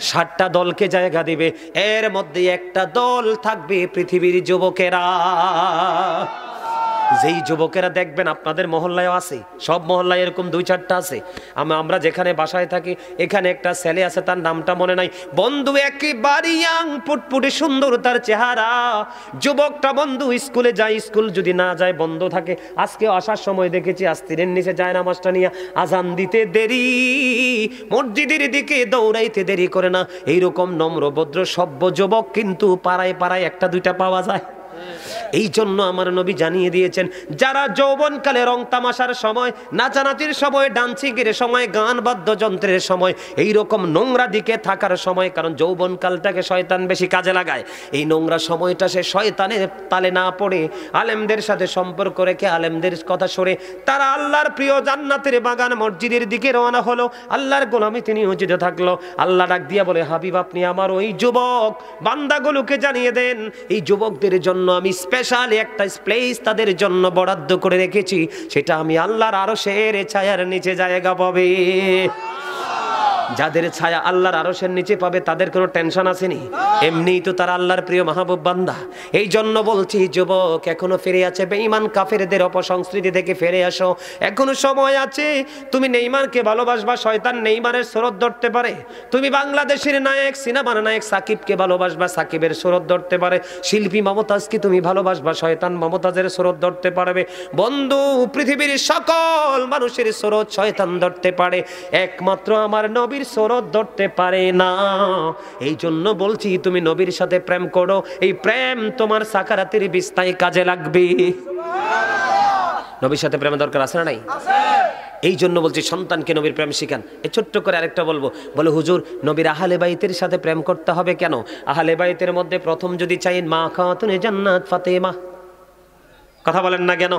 7টা দলকে জায়গা দিবে। এর মধ্যে একটা দল থাকবে পৃথিবীর যুবকেরা। যেই যুবকেরা দেখবেন আপনাদের মহল্লায় আছে, সব মহল্লায় এরকম 2-4টা আছে। আমরা যেখানে বাসায় থাকি এখানে একটা ছেলে আছে, তার নামটা মনে নাই। বন্ধু একেবারে ইয়াং, পুটপুটে সুন্দর তার চেহারা। যুবকটা বন্ধু স্কুলে যায়, স্কুল যদি না যায় বন্ধ থাকে। আজকে আসার সময় দেখেছি আস্তিরের নিচে যায় নামাজটা নিয়ে, আজান দিতে দেরি, মসজিদের দিকে দৌড়াইতে দেরি করে না। এইরকম নম্র ভদ্র সভ্য যুবক কিন্তু পাড়ায় পাড়ায় 1-2টা পাওয়া যায়। এই জন্য আমার নবী জানিয়ে দিয়েছেন, যারা যৌবনকালে রং তামাশার সময়, নাচানাচির সময়, ডান্সিংয়ের সময়, গান বাদ্যযন্ত্রের সময়, এই রকম নোংরা দিকে থাকার সময়, কারণ যৌবনকালটাকে শয়তান বেশি কাজে লাগায়, এই নোংরা সময়টা সে শয়তানের তালে না পড়ে আলেমদের সাথে সম্পর্ক রেখে আলেমদের কথা সরে তারা আল্লাহর প্রিয় জান্নাতের বাগান মসজিদের দিকে রওনা হলো, আল্লাহর গোলামিতে নিয়োজিত থাকলো। আল্লাহ ডাক দিয়া বলে, হাবিব আপনি আমার ওই যুবক বান্দাগুলোকে জানিয়ে দেন, এই যুবকদের জন্য আমি স্পেশাল একটা প্লেস তাদের জন্য বরাদ্দ করে রেখেছি, সেটা আমি আল্লাহর আরশের ছায়ার নিচে জায়গা পাবে। যাদের ছায়া আল্লাহর আরশের নিচে পাবে তাদের কোনো টেনশন আসেনি, এমনিই তো তারা আল্লাহর প্রিয় মাহবুব বান্দা। এই জন্য বলছি যুবক, এখনো ফিরে আছে বেঈমান কাফেরদের অপসংস্কৃতি থেকে ফিরে আসো, এখনো সময় আছে। তুমি নেইমারকে ভালোবাসবা, শয়তান নেইমারের স্রোত ধরতে পারে। তুমি বাংলাদেশের নায়ক, সিনেমার নায়ক সাকিবকে ভালোবাসবা, সাকিবের স্রোত ধরতে পারে। শিল্পী মমতাজকে তুমি ভালোবাসবা, শয়তান মমতাজের স্রোত ধরতে পারবে। বন্ধু, পৃথিবীর সকল মানুষের স্রোত শয়তান ধরতে পারে, একমাত্র আমার নবী স্রোত ধরতে পারে না। এই জন্য বলছি তুমি নবীর সাথে প্রেম করো, এই প্রেম তোমার সাকারাতের বিস্তায় কাজে লাগবে। নবীর সাথে প্রেম দরকার আছে না নাই? এই জন্য বলছি সন্তানকে নবীর প্রেম শিখান। এই ছোট্ট করে আরেকটা বলবো, বলে হুজুর নবীর আহলে বাইতের সাথে প্রেম করতে হবে কেন? আহলে বাইতের মধ্যে প্রথম যদি চাই মা খাতুনে জান্নাত ফাতেমা, কথা বলেন না কেন?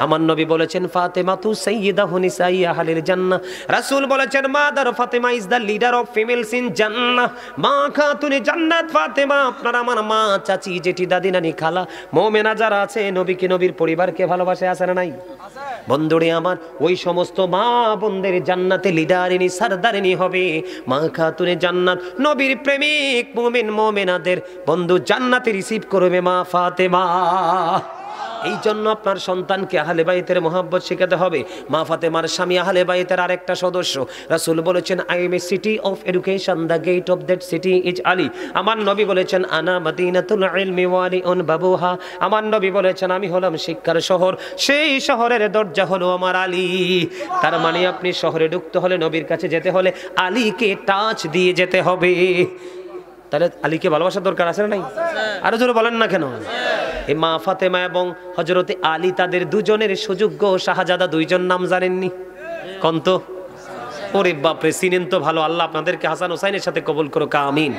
আমার নবী বলেছেন ফাতেমাতু সাইয়্যিদাতু নিসাই আহলিল জান্নাহ। রাসূল বলেছেন mother Fatima is the leader of females in জান্নাহ। মা খাতুনে জান্নাত ফাতেমা, আপনার আমার মা, চাচি, জেঠি, দাদি, নানি, খালা, মুমিনা যারা আছে নবীকে, নবীর পরিবারকে ভালোবাসে, আছে না নাই? বন্ধুরে আমার, ওই সমস্ত মা বোনদের জান্নাতে লিডারিনী সরদারিনী হবে মা খাতুনে জান্নাত। নবীর প্রেমিক মুমিন মুমিনাদের বন্ধু জান্নাতে রিসিভ করবে মা ফাতেমা। এই জন্য আপনার সন্তানকে আহলে বাইতের মহব্বত শেখাতে হবে। মা ফাতেমার স্বামী আহলে বাইতের আরেকটা সদস্য। রাসূল বলেছেন I am a city of education, the gate of that city is Ali. আমার নবী বলেছেন আনা মাদিনাতুল ইলমি ওয়ালিউন বাবুহা। আমার নবী বলেছেন আমি হলাম শিক্ষার শহর, সেই শহরের দরজা হলো আমার আলী। তার মানে আপনি শহরে ঢুকতে হলে, নবীর কাছে যেতে হলে আলীকে টাচ দিয়ে যেতে হবে। তাহলে আলীকে ভালোবাসার দরকার আছে না নাই? আরো জোরে বলেন না কেন? এই মা ফাতেমা এবং হযরতে আলী, তাদের দুজনের সুযোগ্য শাহজাদা দুইজন নাম জানেননি? কন্ত ওরে বাপরে, চিনেন তো ভালো। আল্লাহ আপনাদেরকে হাসান হুসাইনের সাথে কবুল করুক, আমিন।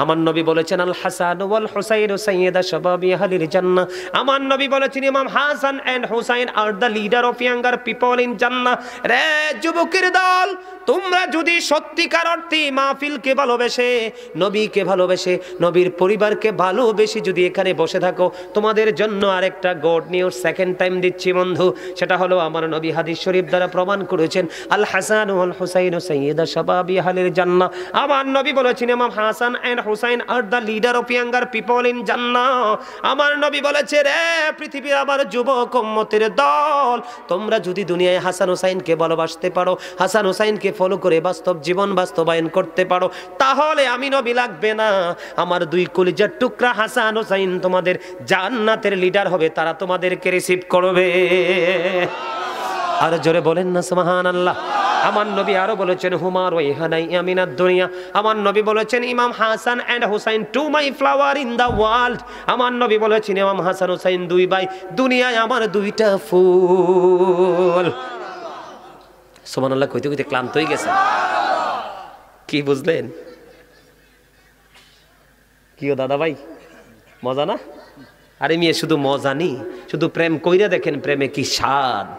আমার নবী বলেছেন আল হাসান ওয়াল হুসাইন সাইয়্যিদা শাবাবি আহলিল জান্নাহ। আমার নবী বলেছেন ইমাম Hasan and Hussain are the leader of younger people in জান্নাহ। রে যুবকের দল, তোমরা যদি সত্যিকার অর্থে মাহফিলকে ভালোবেসে, নবীকে ভালোবেসে, নবীর পরিবারকে ভালোবেসে যদি এখানে বসে থাকো, তোমাদের জন্য আরেকটা গুড নিউজ সেকেন্ড টাইম দিচ্ছি বন্ধু। সেটা হলো আমার নবী হাদিস শরীফ দ্বারা প্রমাণ করেছেন আল হাসান ওয়াল হুসাইন সাইয়্যিদা শাবাবি আহলিল জান্নাহ। আমার নবী বলেছেন ইমাম Hasan and Hussain are the leader of younger people in জান্নাহ। আমার নবী বলেছে রে পৃথিবীর আমার যুবক উম্মতের দল, তোমরা যদি দুনিয়ায় হাসান হুসাইনকে ভালোবাসতে পারো, হাসান হুসাইনকে ফলো করে বাস্তব জীবন বাস্তবায়ন করতে পারো, তাহলে আমি নবী লাগবে না, আমার দুই কলিজার টুকরা হাসান হুসাইন তোমাদের জান্নাতের লিডার হবে, তারা তোমাদেরকে রিসিভ করবে। আর জোরে বলেন না সুবহানাল্লাহ। আমার নবী আরো বলেছেন হুমা রাইহানাই আমিনাদ দুনিয়া। আমার নবী বলেছেন ইমাম Hasan and Hussain two my flower in the world. আমার নবী বলেছেন ইমাম হাসান হুসাইন দুই ভাই, দুনিয়ায় আমার দুইটা ফুল। সুবহানাল্লাহ কইতে কইতে ক্লান্ত হয়ে গেছে। কি বুঝলেন? কি ও দাদা ভাই, মজা না? আরে মেয়ে শুধু মজা নি, শুধু প্রেম কইরা দেখেন প্রেমে কি স্বাদ।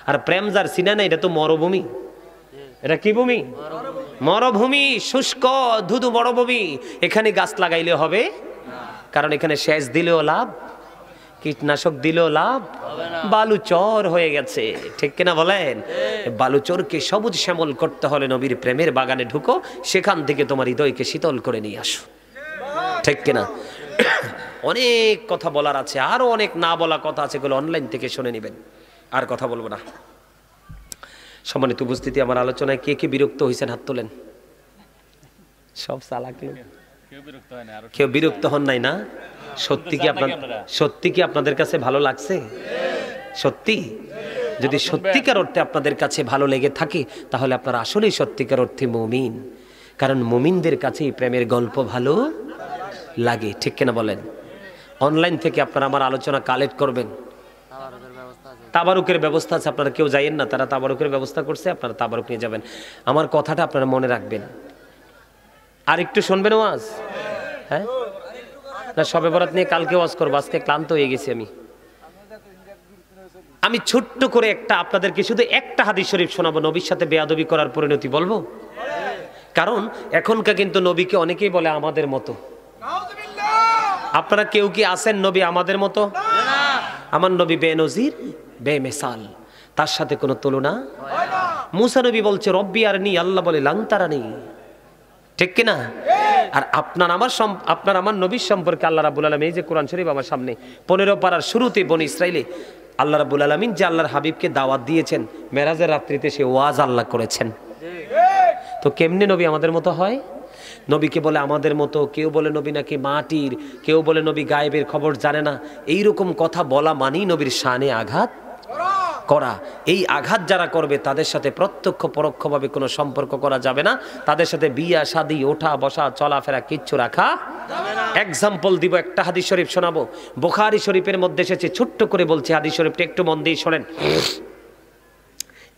আর প্রেম যার সিনা না, এটা তো মরুভূমি। এটা কি ভূমি? মরুভূমি, শুষ্ক ধুধু মরুভূমি। এখানে গাছ লাগাইলে হবে? কারণ এখানে সেচ দিলেও লাভ, কীটনাশক দিলেও লাভ, বালুচর হয়ে গেছে। ঠিক কিনা বলেন? বালুচরকে সবুজ শ্যামল করতে হলে নবীর প্রেমের বাগানে ঢুকো, সেখান থেকে তোমার হৃদয়কে শীতল করে নিয়ে আসো। ঠিক কিনা? অনেক কথা বলার আছে, আরো অনেক না বলা কথা আছে, এগুলো অনলাইন থেকে শুনে নেবেন। আর কথা বলবো না। সম্মানিত উপস্থিতি, আমার আলোচনায় কে কে বিরক্ত হয়েছেন হাত তোলেন। সব চালাক লোক, কেউ বিরক্ত হন নাই না? সত্যি কি আপনাদের কাছে ভালো লাগছে? সত্যি? যদি সত্যিকার অর্থে আপনাদের কাছে ভালো লেগে থাকে, তাহলে আপনারা আসলেই সত্যিকার অর্থে মুমিন। কারণ মুমিনদের কাছে এই প্রেমের গল্প ভালো লাগে। ঠিক কিনা বলেন? অনলাইন থেকে আপনারা আমার আলোচনা কালেক্ট করবেন। তাবারুকের ব্যবস্থা আছে, আপনারা কেউ যাইয়েন না, তারা তাবারুকের ব্যবস্থা করছে, আপনারা তাবারুক নিয়ে যাবেন। আমার কথাটা আপনারা মনে রাখবেন। আর একটু শুনবেন ওয়াজ? হ্যাঁ না, শবে বরাত নিয়ে কালকে ওয়াজ করবো, আজকে ক্লান্ত হয়ে গেছি আমি ছোট্ট করে আপনাদেরকে শুধু একটা হাদিস শরীফ শোনাবো, নবীর সাথে বেয়াদবি করার পরিণতি বলবো। কারণ এখনকার কিন্তু নবীকে অনেকেই বলে আমাদের মতো। আপনারা কেউ কি আছেন নবী আমাদের মতো? আমার নবী বেনজির বেমিসাল, তার সাথে কোনো তুলনা। মুসা নবী বলছে রব্বি আরনি, আল্লাহ বলে লাং তারানি। ঠিক কিনা? আর আপনার আমার নবীর সম্পর্কে আল্লাহ রাব্বুল আলামিন, এই যে কোরআন শরীফ আমার সামনে 15 পারার শুরুতে বনি ইসরাইলে আল্লাহ রাব্বুল আলামিন যে আল্লাহর হাবিবকে দাওয়াত দিয়েছেন, মেরাজের রাত্রিতে সে ওয়াজ আল্লাহ করেছেন। তো কেমনে নবী আমাদের মতো হয়? নবীকে বলে আমাদের মতো, কেউ বলে নবী নাকি মাটির, কেউ বলে নবী গায়েবের খবর জানে না। এইরকম কথা বলা মানেই নবীর শানে আঘাত করা। এই আঘাত যারা করবে তাদের সাথে প্রত্যক্ষ পরোক্ষভাবে কোনো সম্পর্ক করা যাবে না। তাদের সাথে বিয়া শাদী, ওঠা বসা চলাফেরা কিচ্ছু রাখা এক্সাম্পল দিব, একটা হাদিস শরীফ শোনাবো। বুখারী শরীফের মধ্যে এসেছে, ছোট্ট করে বলছি হাদিস শরীফটা, একটু মন দিয়ে শোনেন।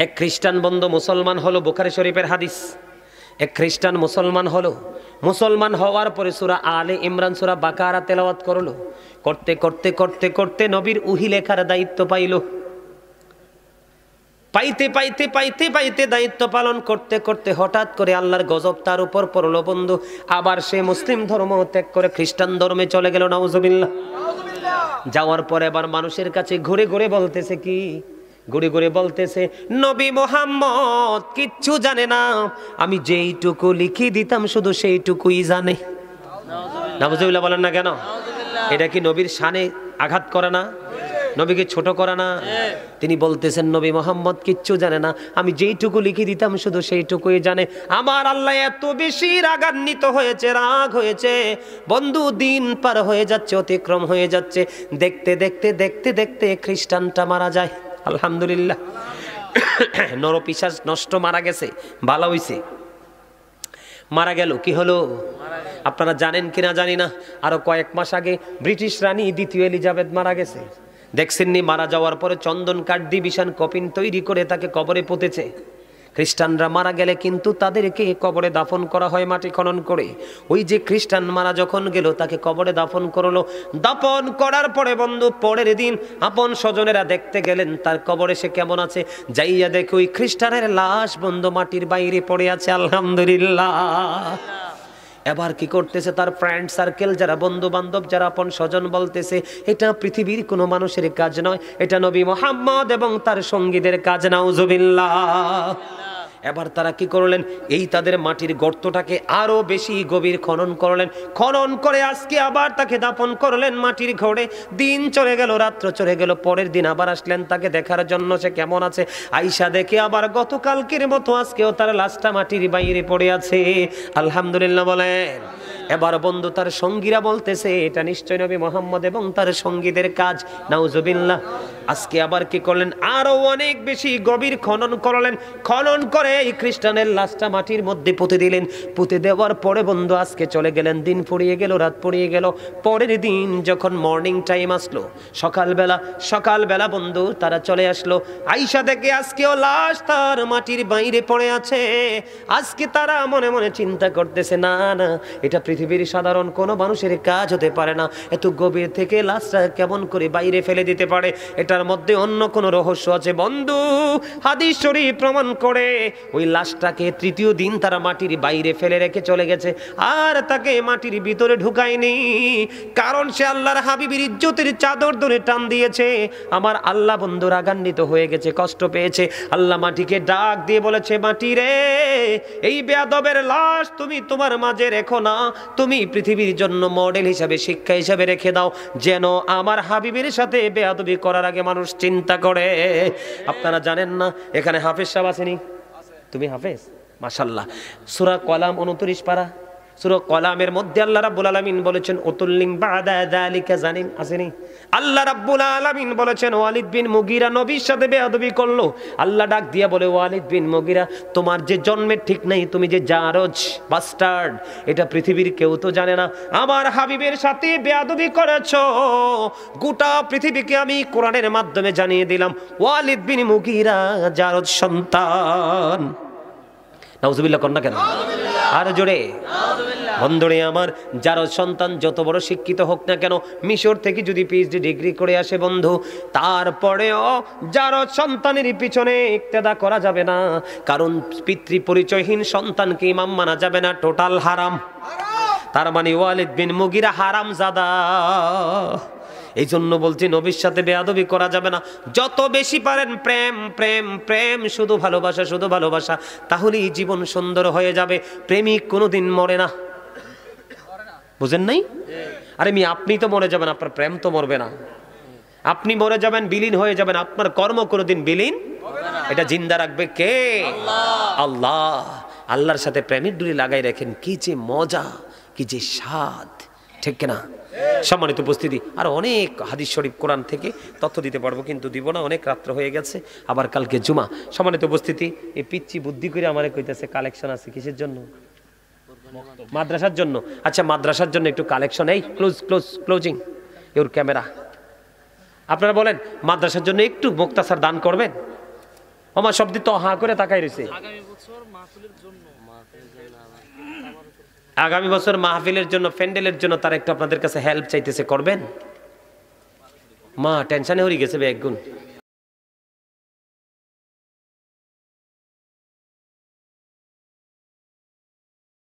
এক খ্রিস্টান বন্ধু মুসলমান হলো, বুখারী শরীফের হাদিস। এক খ্রিস্টান মুসলমান হলো, মুসলমান হওয়ার পরে সূরা আলে ইমরান, সূরা বাকারা তেলাওয়াত করলো। করতে করতে করতে করতে নবীর উহি লেখার দায়িত্ব পাইল। পাইতে পাইতে পাইতে পাইতে দায়িত্ব পালন করতে করতে হঠাৎ করে আল্লাহর গজব তার উপর পড়লো বন্ধু। আবার সে মুসলিম ধর্ম ত্যাগ করে খ্রিস্টান ধর্মে চলে গেল। নাউজুবিল্লাহ। যাওয়ার পরে আবার মানুষের কাছে ঘুরে ঘুরে বলতেছে কি? ঘুরে ঘুরে বলতেছে নবী মুহাম্মদ কিচ্ছু জানে না, আমি যেইটুকু লিখে দিতাম শুধু সেইটুকুই জানে। নাউজুবিল্লাহ বলেন না কেন? এটা কি নবীর শানে আঘাত করে না? নবীকে ছোট করে না? তিনি বলতেছেন নবী মুহাম্মদ কিচ্ছু জানে না, আমি যেইটুকু লিখে দিতাম শুধু সেইটুকুই জানে। আমার আল্লাহ এত বেশি রাগান্বিত হয়েছে, রাগ হয়েছে বন্ধু, দিন পার হয়ে যাচ্ছে, অতিক্রম হয়ে যাচ্ছে। দেখতে দেখতে দেখতে দেখতে খ্রিস্টানটা মারা যায়। আলহামদুলিল্লাহ, নরপিশাচ নষ্ট, মারা গেছে, ভালো হইছে। মারা গেল, কি হলো আপনারা জানেন কিনা জানি না, আরো কয়েক মাস আগে ব্রিটিশ রানী দ্বিতীয় এলিজাবেথ মারা গেছে। দেখছেননি? মারা যাওয়ার পরে চন্দন কাঠ দিয়ে বিশাল কফিন তৈরি করে তাকে কবরে পুঁতেছে। খ্রিস্টানরা মারা গেলে কিন্তু তাদেরকে কবরে দাফন করা হয় মাটি খনন করে। ওই যে খ্রিস্টান মারা যখন গেল, তাকে কবরে দাফন করলো। দাফন করার পরে বন্ধু পরের দিন আপন স্বজনেরা দেখতে গেলেন তার কবরে সে কেমন আছে। যাইয়া দেখে ওই খ্রিস্টানের লাশ বন্ধু মাটির বাইরে পড়ে আছে। আলহামদুলিল্লাহ। এবার কি করতেছে তার ফ্রেন্ড সার্কেল, যারা বন্ধু বান্ধব, যারা আপন স্বজন, বলতেছে এটা পৃথিবীর কোনো মানুষের কাজ নয়, এটা নবী মুহাম্মদ এবং তার সঙ্গীদের কাজ। নাউজুবিল্লাহ। এবার তারা কি করলেন? এই তাদের মাটির গর্তটাকে আরো বেশি গভীর খনন করলেন। খনন করে আজকে আবার তাকে দাফন করলেন মাটির ঘরে। দিন চলে গেল, রাত্র চলে গেল। পরের দিন আবার আসলেন তাকে দেখার জন্য সে কেমন আছে। আইসা দেখে আবার গতকালকের মতো আজকেও তার লাশটা মাটির বাইরে পড়ে আছে। আলহামদুলিল্লাহ বলেন। এবার বন্ধু তার সঙ্গীরা বলতেছে এটা নিশ্চয় নবী মুহাম্মদ এবং তার সঙ্গীদের কাজ। নাউজুবিল্লাহ। আজকে আবার কি করলেন, আরো অনেক বেশি গভীর খনন করলেন, খনন করে এই খ্রিস্টানের লাশটা মাটির মধ্যে পুঁতে দিলেন। পুঁতে দেওয়ার পরে বন্ধু আজকে চলে গেলেন, দিন ফুরিয়ে গেল, রাত ফুরিয়ে গেল। পরের দিন যখন মর্নিং টাইম আসলো, সকালবেলা বন্ধু তারা চলে আসলো, আইসা দেখে আজকেও লাশ তার মাটির বাইরে পড়ে আছে। আজকে তারা মনে মনে চিন্তা করতেছে, না না, এটা পৃথিবীর সাধারণ কোনো মানুষের কাজ হতে পারে না, এত গভীর থেকে লাশটা কেমন করে বাইরে ফেলে দিতে পারে, এটার মধ্যে অন্য কোনো রহস্য আছে। বন্ধু হাদিস শরীফ প্রমাণ করে ওই লাশটাকে তৃতীয় দিন তারা মাটির বাইরে ফেলে রেখে চলে গেছে, আর তাকে মাটির ভিতরে ঢুকায়নি। কারণ সে আল্লাহর হাবিবের ইজ্জতের চাদর ধরে টান দিয়েছে। আমার আল্লাহ বন্ধু রাগান্বিত হয়ে গেছে, কষ্ট পেয়েছে। আল্লাহ মাটিকে ডাক দিয়ে বলেছে, মাটি রে, এই বেয়াদবের লাশ তুমি তোমার মাঝে রেখো না, তুমি পৃথিবীর জন্য মডেল হিসাবে, শিক্ষা হিসাবে রেখে দাও, যেন আমার হাবিবের সাথে বেয়াদবি করার আগে মানুষ চিন্তা করে। আপনারা জানেন না এখানে হাফেজ সাহেব আসেনি? তুমি হাফেজ? মাশাআল্লাহ। সূরা কলাম 29 পারা, সূরা কলামের মধ্যে আল্লাহ রাব্বুল আলামিন বলেছেন উতুল্লিং বাদা যালিকা জানিম, আসেনি? আল্লাহ রাব্বুল আলামিন বলেছেন ওয়ালিদ বিন মুগীরা নবীর সাথে বেয়াদবি করলো। আল্লাহ ডাক দিয়া বলে, ওয়ালিদ বিন মুগীরা, তোমার যে জন্মের ঠিক নাই, তুমি যে জারজ বাস্টার্ড, এটা পৃথিবীর কেউ তো জানে না। আমার হাবিবের সাথে বেয়াদবি করেছো, গোটা পৃথিবীকে আমি কোরআনের মাধ্যমে জানিয়ে দিলাম ওয়ালিদ বিন মুগীরা জারজ সন্তান। নাউজুবিল্লাহ কন্যা কেন? আর জোরে বন্ধুরে আমার, যার সন্তান যত বড় শিক্ষিত হোক না কেন, মিশর থেকে যদি পিএইচডি ডিগ্রি করে আসে বন্ধু, তারপরেও যার সন্তানের পিছনে ইক্তেদা করা যাবে না, কারণ পিতৃ পরিচয়হীন সন্তানকে ইমাম মানা যাবে না, টোটাল হারাম। তার মানে ওয়ালিদ বিন মুগীরা হারামজাদা। এই জন্য বলছি নবীর সাথে বেয়াদবি করা যাবে না। যত বেশি পারেন প্রেম প্রেম প্রেম, শুধু ভালোবাসা শুধু ভালোবাসা, তাহলেই জীবন সুন্দর হয়ে যাবে। প্রেমিক কোনোদিন মরে না, বুঝেন নাই? আরে আপনি তো মরে যাবেন, আপনার প্রেম তো মরবে না। আপনি মরে যাবেন, বিলীন হয়ে যাবেন, আপনার কর্ম কোনোদিন বিলীন, এটা জিন্দা রাখবে কে? আল্লাহ। আল্লাহর সাথে প্রেমের ডুরি লাগাই রাখেন, কি যে মজা, কি যে স্বাদ, ঠিক কিনা? সম্মানিত উপস্থিতি, আর অনেক হাদিস শরীফ কোরআন থেকে তথ্য দিতে পারবো, কিন্তু দিব না, অনেক রাত্র হয়ে গেছে, আবার কালকে জুমা। সম্মানিত উপস্থিতি, এই পিচ্ছি বুদ্ধি করে আমারে কইতেছে কালেকশন আছে, কিসের জন্য? মাদ্রাসার জন্য। আচ্ছা, মাদ্রাসার জন্য একটু কালেকশন, এই ক্লোজিং ইউর ক্যামেরা। আপনারা বলেন মাদ্রাসার জন্য একটু মুক্তাসার দান করবেন? আমার শব্দ তো হাঁ করে তাকাই রয়েছে। আগামী বছর মাহফিলের জন্য, প্যান্ডেলের জন্য তারা একটু আপনাদের কাছে হেল্প চাইতেছে, করবেন? মা টেনশনে হয়ে গেছে একগুণ।